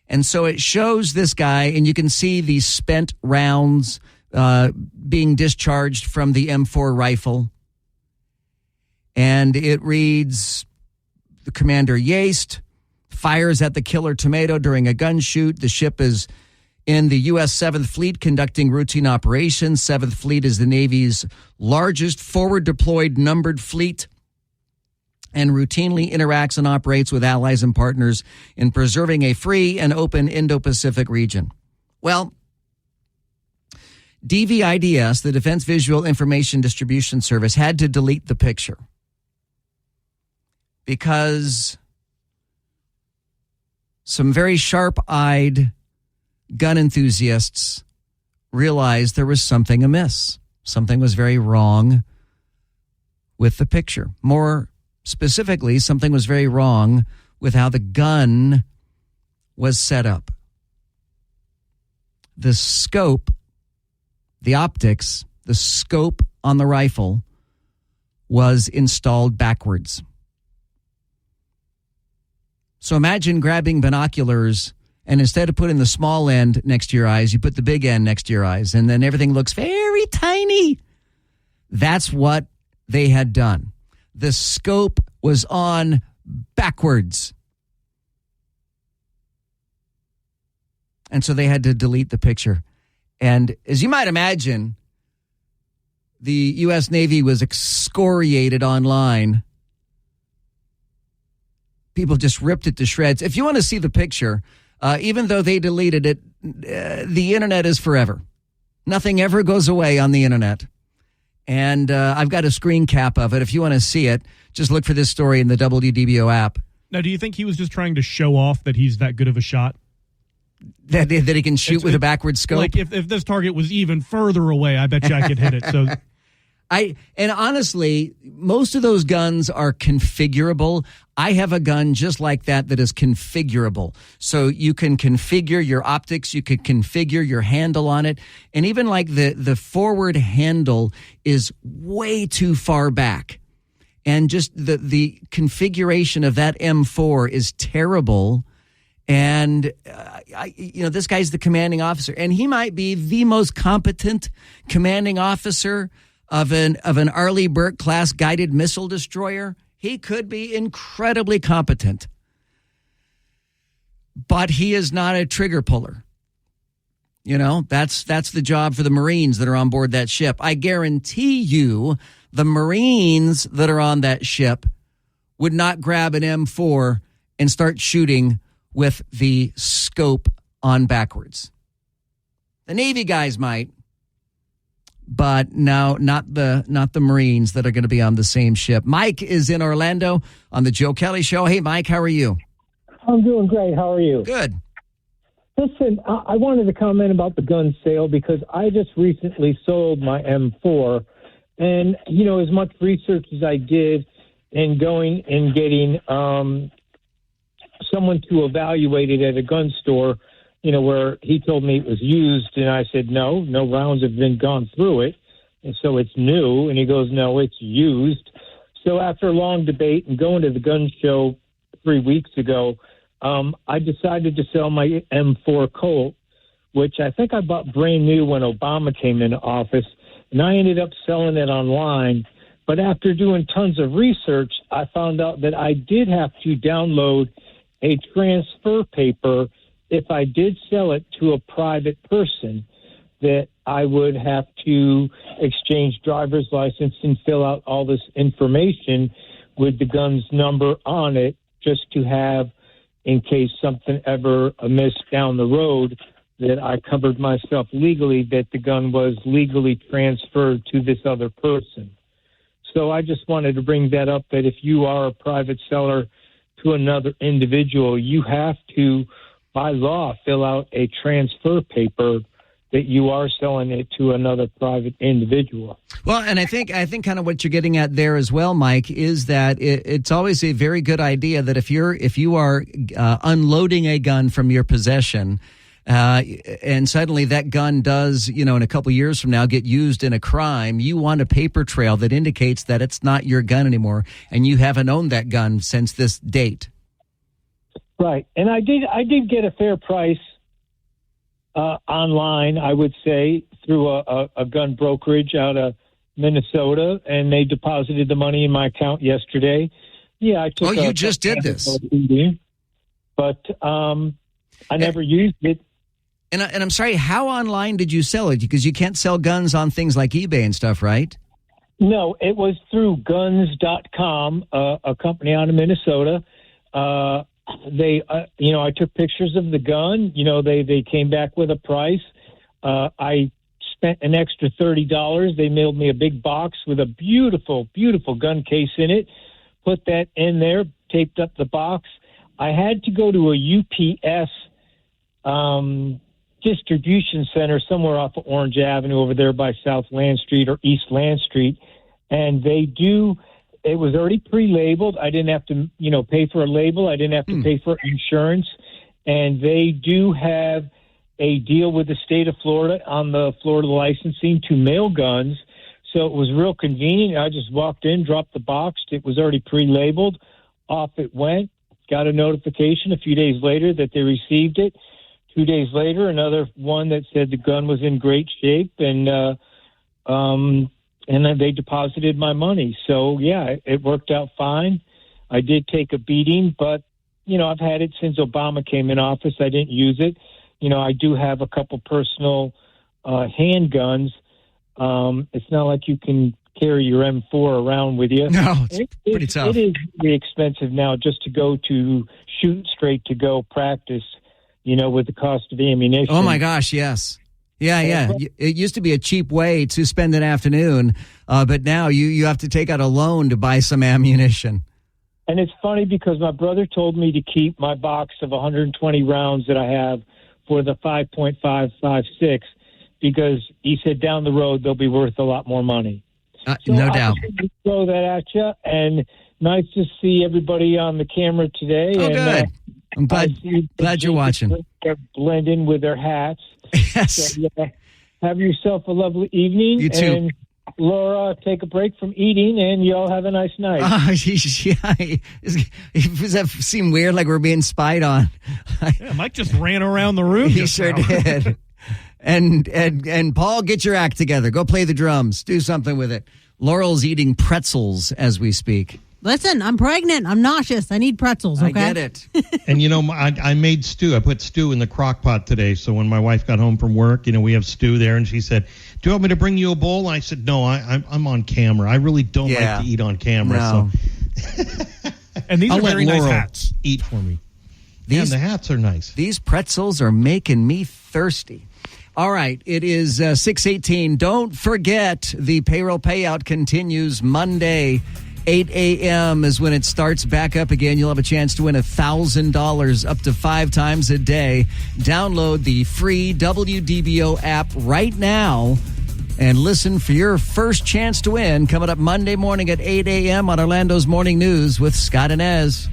And so it shows this guy, and you can see these spent rounds being discharged from the M4 rifle. And it reads, the Commander Yaste fires at the killer tomato during a gun shoot. The ship is in the U.S. 7th Fleet conducting routine operations. 7th Fleet is the Navy's largest forward deployed numbered fleet and routinely interacts and operates with allies and partners in preserving a free and open Indo-Pacific region. Well, DVIDS, the Defense Visual Information Distribution Service, had to delete the picture because some very sharp-eyed gun enthusiasts realized there was something amiss. Something was very wrong with the picture. More specifically, something was very wrong with how the gun was set up. The scope, the optics, the scope on the rifle was installed backwards. So imagine grabbing binoculars, and instead of putting the small end next to your eyes, you put the big end next to your eyes, and then everything looks very tiny. That's what they had done. The scope was on backwards. And so they had to delete the picture. And as you might imagine, the U.S. Navy was excoriated online. People just ripped it to shreds. If you want to see the picture, even though they deleted it, the internet is forever. Nothing ever goes away on the internet. And I've got a screen cap of it. If you want to see it, just look for this story in the WDBO app. Now, do you think he was just trying to show off that he's that good of a shot? That he can shoot with a backward scope? Like, if this target was even further away, I bet you I could hit it. So, and honestly, most of those guns are configurable. I have a gun just like that is configurable. So you can configure your optics, you can configure your handle on it, and even like the forward handle is way too far back. And just the configuration of that M4 is terrible. And this guy's the commanding officer, and he might be the most competent commanding officer of an Arleigh Burke class guided missile destroyer. He could be incredibly competent, but he is not a trigger puller. That's the job for the Marines that are on board that ship. I guarantee you the Marines that are on that ship would not grab an M4 and start shooting with the scope on backwards. The Navy guys might, but no, not the Marines that are going to be on the same ship. Mike is in Orlando on the Joe Kelley Show. Hey, Mike, how are you? I'm doing great. How are you? Good. Listen, I wanted to comment about the gun sale because I just recently sold my M4, and as much research as I did in going and getting someone to evaluate it at a gun store, where he told me it was used, and I said, no rounds have been gone through it, and so it's new, and he goes, no, it's used. So after a long debate and going to the gun show 3 weeks ago, I decided to sell my M4 Colt, which I think I bought brand new when Obama came into office, and I ended up selling it online. But after doing tons of research, I found out that I did have to download a transfer paper if I did sell it to a private person, that I would have to exchange driver's license and fill out all this information with the gun's number on it, just to have, in case something ever amiss down the road, that I covered myself legally, that the gun was legally transferred to this other person. So I just wanted to bring that up, that if you are a private seller to another individual, you have to, by law, fill out a transfer paper that you are selling it to another private individual. Well, and I think kind of what you're getting at there as well, Mike, is that it's always a very good idea that if you are unloading a gun from your possession, and suddenly that gun does, in a couple of years from now get used in a crime, you want a paper trail that indicates that it's not your gun anymore and you haven't owned that gun since this date. Right. And I did get a fair price online, I would say, through a gun brokerage out of Minnesota, and they deposited the money in my account yesterday. Yeah, I took. Oh, you just did this. But I never used it. And I'm sorry, how online did you sell it? Because you can't sell guns on things like eBay and stuff, right? No, it was through guns.com, a company out of Minnesota. I took pictures of the gun. They came back with a price. I spent an extra $30. They mailed me a big box with a beautiful, beautiful gun case in it. Put that in there, taped up the box. I had to go to a UPS distribution center somewhere off of Orange Avenue over there by South Land Street or East Land Street. And it was already pre-labeled. I didn't have to, pay for a label. I didn't have to pay for insurance. And they do have a deal with the state of Florida on the Florida licensing to mail guns. So it was real convenient. I just walked in, dropped the box. It was already pre-labeled. Off it went. Got a notification a few days later that they received it. 2 days later, another one that said the gun was in great shape, and then they deposited my money. So, yeah, it worked out fine. I did take a beating, but, I've had it since Obama came in office. I didn't use it. I do have a couple personal handguns. It's not like you can carry your M4 around with you. No, it's pretty tough. It is really expensive now just to go to shoot straight to go practice, with the cost of ammunition. Oh, my gosh, yes. Yeah. It used to be a cheap way to spend an afternoon, but now you have to take out a loan to buy some ammunition. And it's funny because my brother told me to keep my box of 120 rounds that I have for the 5.556 because he said down the road they'll be worth a lot more money. No doubt. I throw that at you, and nice to see everybody on the camera today. Oh, and, good. I'm glad you're watching. They're blending with their hats. Yes. So, have yourself a lovely evening. You too. And Laura, take a break from eating, and you all have a nice night. Does that seem weird, like we're being spied on? Yeah, Mike just ran around the room. He sure did. And Paul, get your act together. Go play the drums. Do something with it. Laurel's eating pretzels as we speak. Listen, I'm pregnant. I'm nauseous. I need pretzels, okay? I get it. And, I made stew. I put stew in the crock pot today. So when my wife got home from work, we have stew there. And she said, do you want me to bring you a bowl? And I said, no, I'm on camera. I really don't like to eat on camera. No. So. And these I'll are very let nice Laurel hats. Eat for me. And the hats are nice. These pretzels are making me thirsty. All right, it is 6:18. Don't forget, the payroll payout continues Monday. 8 a.m. is when it starts back up again. You'll have a chance to win $1,000 up to 5 times a day. Download the free WDBO app right now and listen for your first chance to win. Coming up Monday morning at 8 a.m. on Orlando's Morning News with Scott and Ez.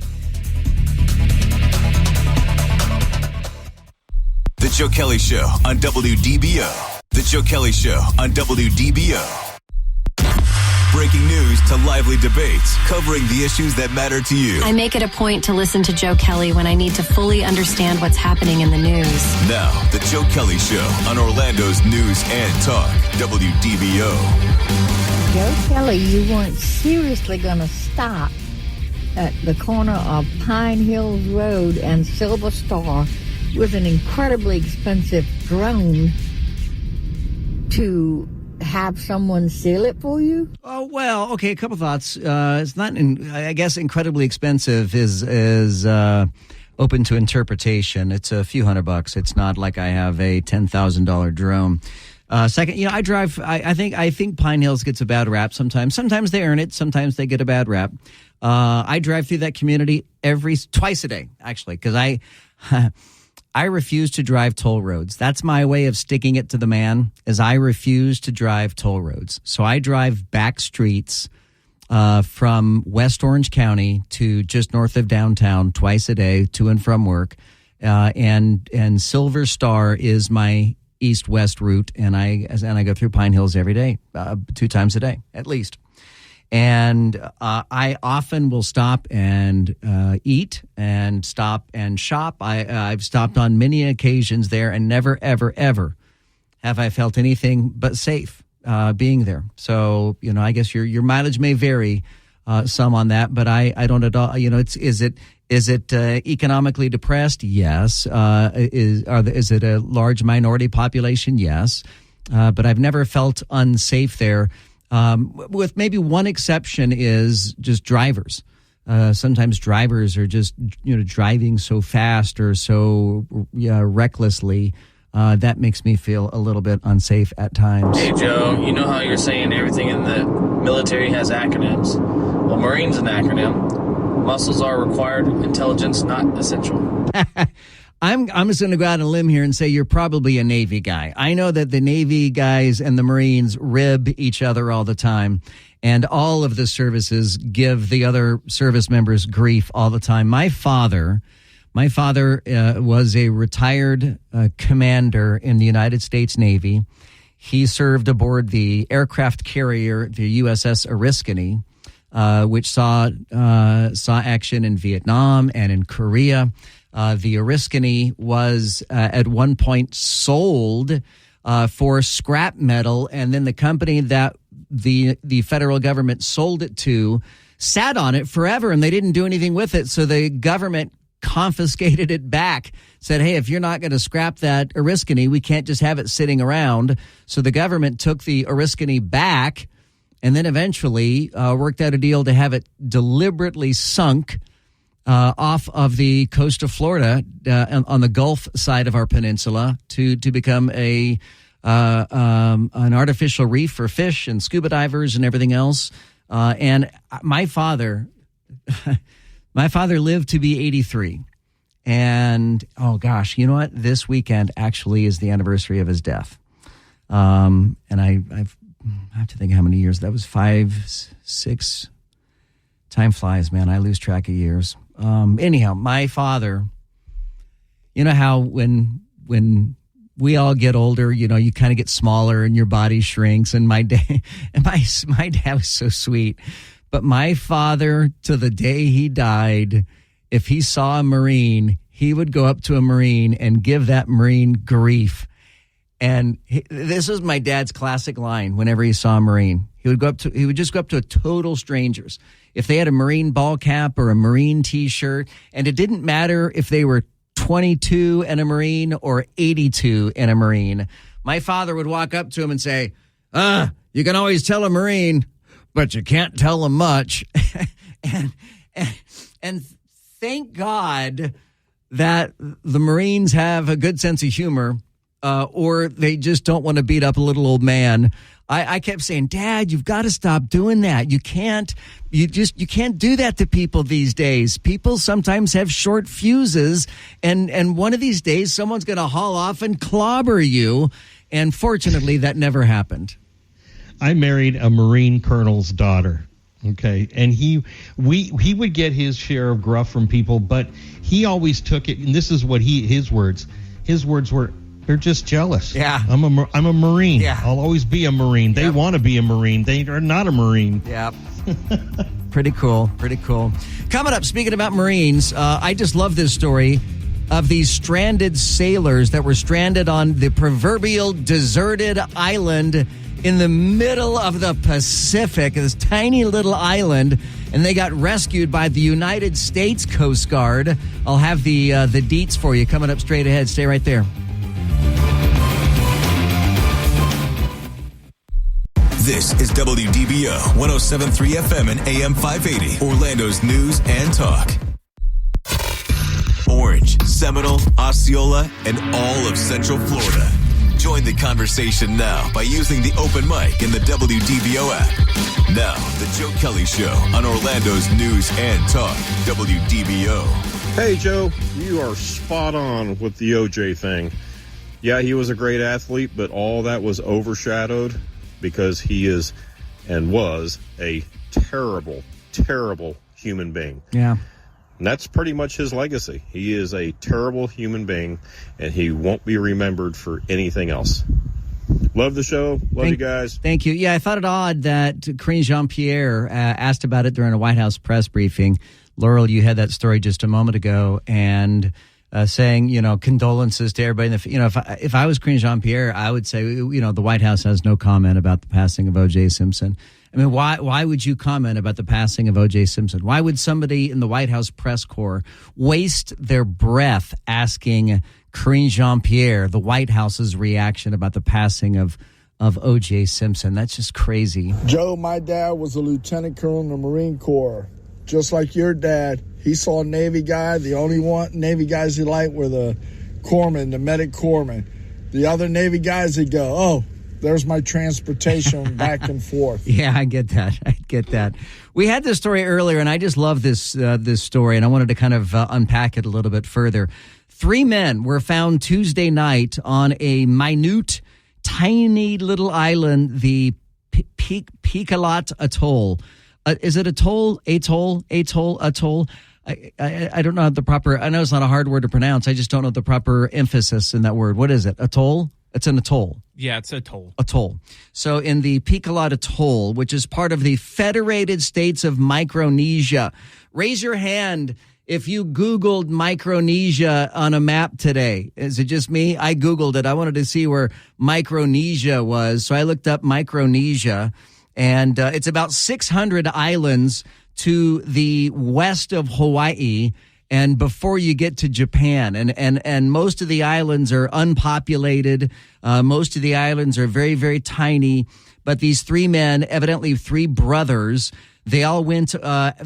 The Joe Kelley Show on WDBO. The Joe Kelley Show on WDBO. breaking news to lively debates, covering the issues that matter to you. I make it a point to listen to Joe Kelley when I need to fully understand what's happening in the news. Now, the Joe Kelley Show on Orlando's News and Talk, WDBO. Joe Kelley, you weren't seriously going to stop at the corner of Pine Hills Road and Silver Star with an incredibly expensive drone to have someone seal it for you? Oh, well, okay, a couple thoughts. It's not, I guess, incredibly expensive is open to interpretation. It's a few $100. It's not like I have a $10,000 drone. Second, I drive. I think Pine Hills gets a bad rap sometimes. Sometimes they earn it. Sometimes they get a bad rap. I drive through that community twice a day, actually, because I refuse to drive toll roads. That's my way of sticking it to the man, is I refuse to drive toll roads. So I drive back streets from West Orange County to just north of downtown twice a day to and from work. And Silver Star is my east-west route, and I go through Pine Hills every day, 2 times a day at least. And I often will stop and eat and stop and shop. I've stopped on many occasions there, and never, ever, ever have I felt anything but safe being there. So, I guess your mileage may vary some on that, but I don't at all. Is it economically depressed? Yes. Is it a large minority population? Yes. But I've never felt unsafe there. With maybe one exception is just drivers. Sometimes drivers are just, driving so fast or so recklessly. That makes me feel a little bit unsafe at times. Hey, Joe, you know how you're saying everything in the military has acronyms? Well, Marine's an acronym. Muscles are required, intelligence not essential. I'm just going to go out on a limb here and say you're probably a Navy guy. I know that the Navy guys and the Marines rib each other all the time, and all of the services give the other service members grief all the time. My father was a retired commander in the United States Navy. He served aboard the aircraft carrier, the USS Oriskany, which saw action in Vietnam and in Korea. The Oriskany was at one point sold for scrap metal, and then the company that the federal government sold it to sat on it forever, and they didn't do anything with it. So the government confiscated it back, said, hey, if you're not going to scrap that Oriskany, we can't just have it sitting around. So the government took the Oriskany back and then eventually worked out a deal to have it deliberately sunk off of the coast of Florida on the Gulf side of our peninsula to become an artificial reef for fish and scuba divers and everything else. And my father lived to be 83. And, oh, gosh, you know what? This weekend actually is the anniversary of his death. And I have to think how many years. That was 5, 6. Time flies, man. I lose track of years. Anyhow, my father, you know how when we all get older, you kind of get smaller and your body shrinks. And my dad was so sweet. But my father, to the day he died, if he saw a Marine, he would go up to a Marine and give that Marine grief. And this was my dad's classic line whenever he saw a Marine. He would just go up to total strangers. If they had a Marine ball cap or a Marine T-shirt, and it didn't matter if they were 22 and a Marine or 82 and a Marine, my father would walk up to him and say, you can always tell a Marine, but you can't tell them much. and thank God that the Marines have a good sense of humor, or they just don't want to beat up a little old man. I kept saying, Dad, you've got to stop doing that. You can't do that to people these days. People sometimes have short fuses, and one of these days someone's going to haul off and clobber you. And fortunately, that never happened. I married a Marine colonel's daughter. Okay. And he would get his share of gruff from people, but he always took it. And this is what his words were, They're just jealous. Yeah. I'm a Marine. Yeah. I'll always be a Marine. They want to be a Marine. They are not a Marine. Yeah. Pretty cool. Pretty cool. Coming up, speaking about Marines, I just love this story of these stranded sailors that were stranded on the proverbial deserted island in the middle of the Pacific, this tiny little island, and they got rescued by the United States Coast Guard. I'll have the deets for you coming up straight ahead. Stay right there. This is WDBO 107.3 FM and AM 580, Orlando's news and talk. Orange, Seminole, Osceola, and all of Central Florida. Join the conversation now by using the open mic in the WDBO app. Now, the Joe Kelley Show on Orlando's news and talk, WDBO. Hey, Joe, you are spot on with the OJ thing. Yeah, he was a great athlete, but all that was overshadowed because he is and was a terrible, terrible human being. Yeah. And that's pretty much his legacy. He is a terrible human being, and he won't be remembered for anything else. Love the show. Love you guys. Thank you. Yeah, I thought it odd that Karine Jean-Pierre asked about it during a White House press briefing. Laurel, you had that story just a moment ago, and saying, condolences to everybody. If I was Karine Jean-Pierre, I would say, the White House has no comment about the passing of O.J. Simpson. I mean, why would you comment about the passing of O.J. Simpson? Why would somebody in the White House press corps waste their breath asking Karine Jean-Pierre, the White House's reaction about the passing of O.J. Simpson? That's just crazy. Joe, my dad was a lieutenant colonel in the Marine Corps. Just like your dad, he saw a Navy guy. The only Navy guys he liked were the corpsmen, the medic corpsmen. The other Navy guys, he'd go, oh, there's my transportation back and forth. Yeah, I get that. We had this story earlier, and I just love this story, and I wanted to kind of unpack it a little bit further. 3 men were found Tuesday night on a minute, tiny little island, the Picalat Atoll. Is it atoll? I don't know the proper, I know it's not a hard word to pronounce. I just don't know the proper emphasis in that word. What is it? Atoll? It's an atoll. Yeah, it's atoll. Atoll. So in the Picalat Atoll, which is part of the Federated States of Micronesia. Raise your hand if you Googled Micronesia on a map today. Is it just me? I Googled it. I wanted to see where Micronesia was. So I looked up Micronesia, and it's about 600 islands to the west of Hawaii and before you get to Japan. And most of the islands are unpopulated. Most of the islands are very, very tiny. But these 3 men, evidently 3 brothers, they all went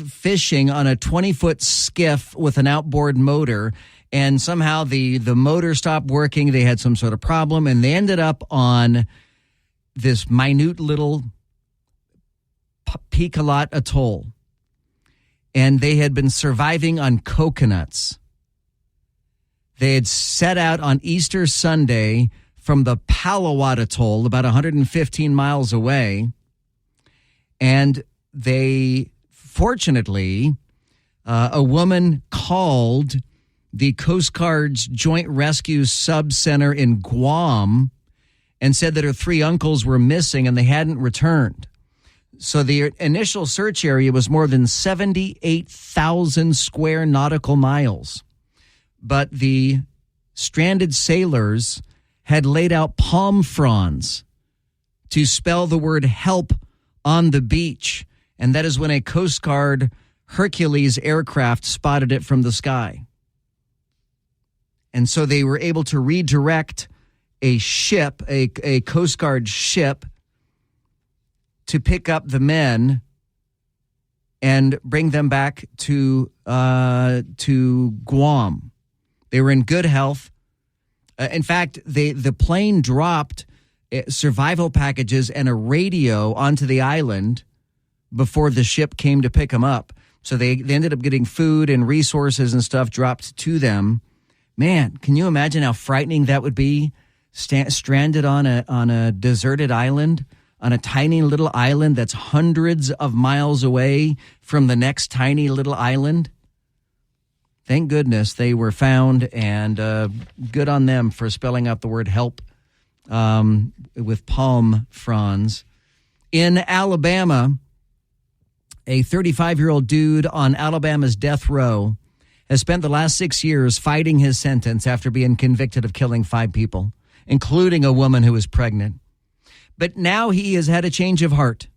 fishing on a 20-foot skiff with an outboard motor. And somehow the motor stopped working. They had some sort of problem. And they ended up on this minute little Picalat Atoll. And they had been surviving on coconuts. They had set out on Easter Sunday from the Palawat Atoll, about 115 miles away. And they, fortunately, a woman called the Coast Guard's Joint Rescue Sub Center in Guam and said that her 3 uncles were missing and they hadn't returned. So the initial search area was more than 78,000 square nautical miles. But the stranded sailors had laid out palm fronds to spell the word help on the beach. And that is when a Coast Guard Hercules aircraft spotted it from the sky. And so they were able to redirect a ship, a Coast Guard ship, to pick up the men and bring them back to Guam. They were in good health. In fact, the plane dropped survival packages and a radio onto the island before the ship came to pick them up. So they ended up getting food and resources and stuff dropped to them. Man, can you imagine how frightening that would be? Stranded on a deserted island, on a tiny little island that's hundreds of miles away from the next tiny little island. Thank goodness they were found, and good on them for spelling out the word help with palm fronds. In Alabama, a 35-year-old dude on Alabama's death row has spent the last 6 years fighting his sentence after being convicted of killing 5 people, including a woman who was pregnant. But now he has had a change of heart.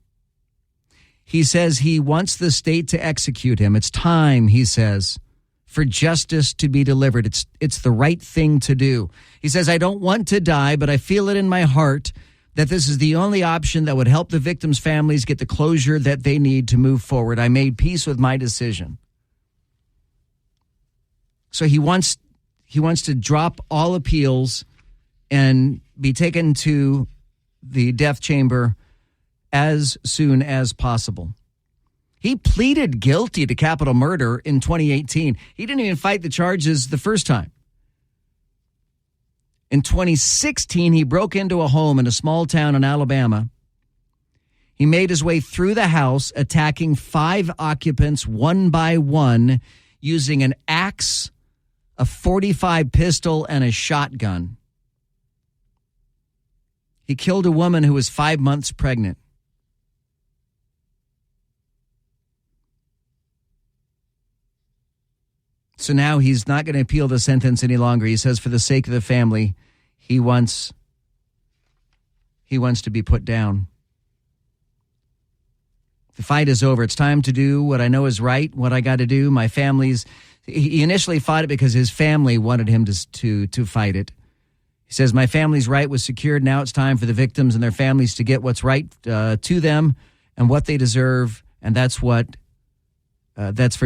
He says he wants the state to execute him. It's time, he says, for justice to be delivered. It's the right thing to do. He says, I don't want to die, but I feel it in my heart that this is the only option that would help the victims' families get the closure that they need to move forward. I made peace with my decision. So he wants to drop all appeals and be taken to the death chamber as soon as possible. He pleaded guilty to capital murder in 2018. He didn't even fight the charges the first time. In 2016, he broke into a home in a small town in Alabama. He made his way through the house, attacking 5 occupants one by one, using an axe, a .45 pistol, and a shotgun. He killed a woman who was 5 months pregnant. So now he's not going to appeal the sentence any longer. He says for the sake of the family, he wants to be put down. The fight is over. It's time to do what I know is right, what I got to do. He initially fought it because his family wanted him to fight it. He says, my family's right was secured. Now it's time for the victims and their families to get what's right to them and what they deserve. And that's for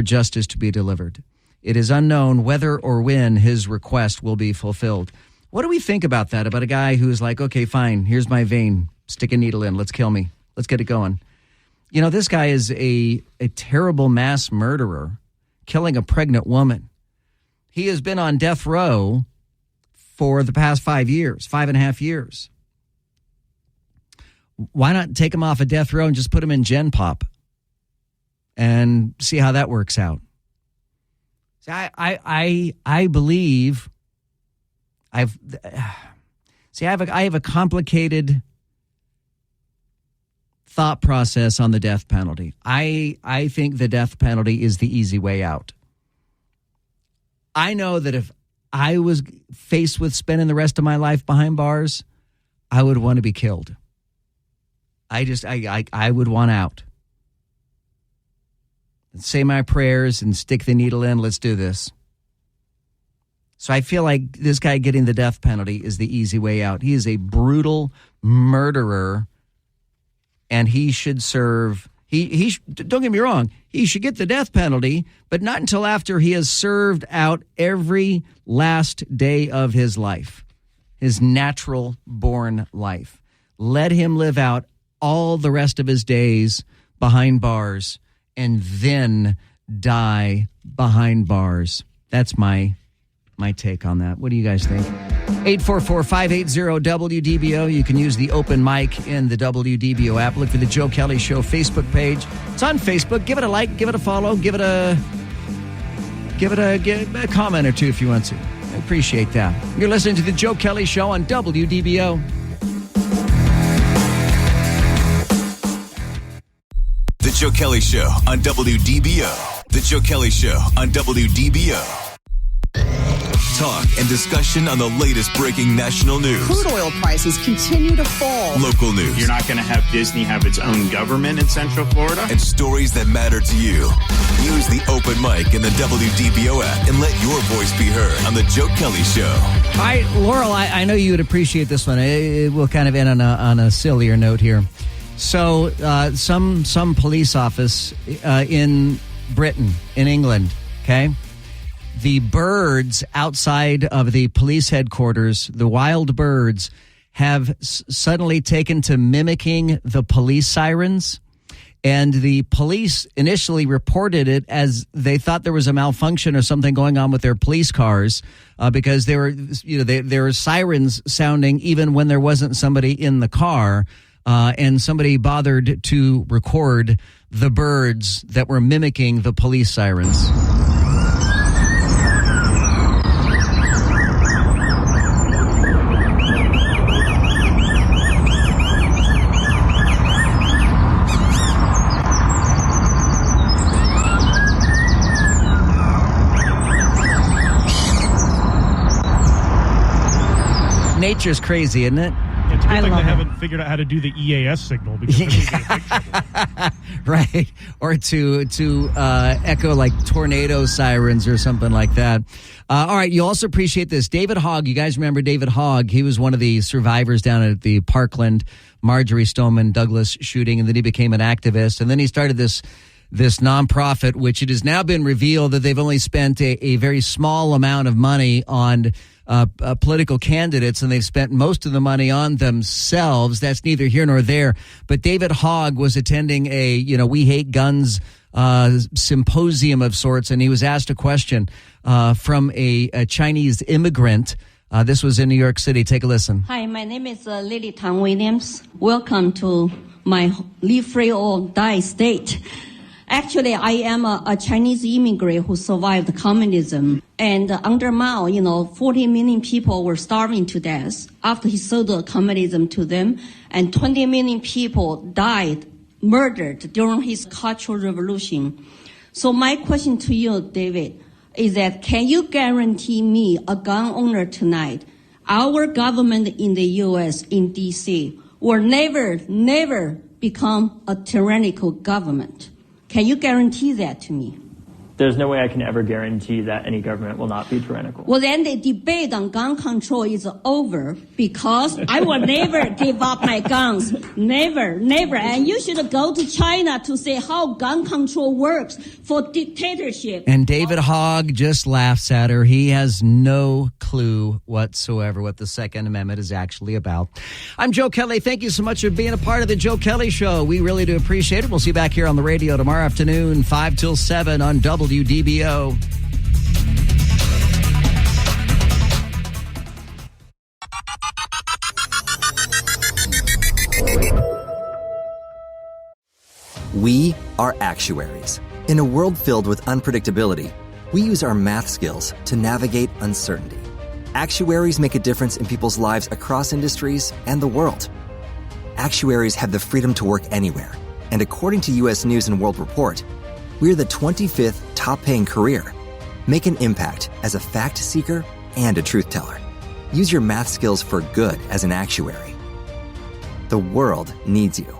justice to be delivered. It is unknown whether or when his request will be fulfilled. What do we think about that? About a guy who's like, okay, fine, here's my vein. Stick a needle in. Let's kill me. Let's get it going. You know, this guy is a terrible mass murderer, killing a pregnant woman. He has been on death row for the past 5.5 years. Why not take him off a death row and just put him in Gen Pop and see how that works out? I believe I have a complicated thought process on the death penalty. I think the death penalty is the easy way out. I know that if I was faced with spending the rest of my life behind bars, I would want to be killed. I would want out. Say my prayers and stick the needle in. Let's do this. So I feel like this guy getting the death penalty is the easy way out. He is a brutal murderer, and he should serve. Don't get me wrong. He should get the death penalty, but not until after he has served out every last day of his life, his natural born life. Let him live out all the rest of his days behind bars, and then die behind bars. That's my take on that. What do you guys think? 844-580-WDBO. You can use the open mic in the WDBO app. Look for the Joe Kelley Show Facebook page. It's on Facebook. Give it a like, give it a follow, give it a comment or two if you want to. I appreciate that. You're listening to the Joe Kelley Show on WDBO. The Joe Kelley Show on WDBO. The Joe Kelley Show on WDBO. Talk and discussion on the latest breaking national news. Crude oil prices continue to fall. Local news. You're not going to have Disney have its own government in Central Florida. And stories that matter to you. Use the open mic in the WDBO app and let your voice be heard on the Joe Kelley Show. All right, Laurel, I know you would appreciate this one. It will kind of end on a sillier note here. So some police office in Britain, in England, okay? The birds outside of the police headquarters, the wild birds, have suddenly taken to mimicking the police sirens. And the police initially reported it as they thought there was a malfunction or something going on with their police cars because there were sirens sounding even when there wasn't somebody in the car. And somebody bothered to record the birds that were mimicking the police sirens. Nature's crazy, isn't it? It's a good thing they haven't figured out how to do the EAS signal, because then we'd be in big trouble. Right. Or to echo like tornado sirens or something like that. All right. You also appreciate this. David Hogg. You guys remember David Hogg? He was one of the survivors down at the Parkland Marjorie Stoneman Douglas shooting, and then he became an activist. And then he started this nonprofit, which it has now been revealed that they've only spent a very small amount of money on political candidates, and they've spent most of the money on themselves. That's neither here nor there. But David Hogg was attending a, We Hate Guns symposium of sorts, and he was asked a question from a Chinese immigrant. This was in New York City. Take a listen. Hi, my name is Lily Tang Williams. Welcome to my Live Free or Die state. Actually, I am a Chinese immigrant who survived communism. And under Mao, 40 million people were starving to death after he sold communism to them. And 20 million people died, murdered during his Cultural Revolution. So my question to you, David, is that can you guarantee me, a gun owner tonight, our government in the U.S., in D.C., will never become a tyrannical government? Can you guarantee that to me? There's no way I can ever guarantee that any government will not be tyrannical. Well, then the debate on gun control is over, because I will never give up my guns. Never. And you should go to China to see how gun control works for dictatorship. And David Hogg just laughs at her. He has no clue whatsoever what the Second Amendment is actually about. I'm Joe Kelley. Thank you so much for being a part of the Joe Kelley Show. We really do appreciate it. We'll see you back here on the radio tomorrow afternoon, 5 till 7 on WDBO. We are actuaries. In a world filled with unpredictability, we use our math skills to navigate uncertainty. Actuaries make a difference in people's lives across industries and the world. Actuaries have the freedom to work anywhere, and according to U.S. News & World Report, we're the 25th top-paying career. Make an impact as a fact seeker and a truth teller. Use your math skills for good as an actuary. The world needs you.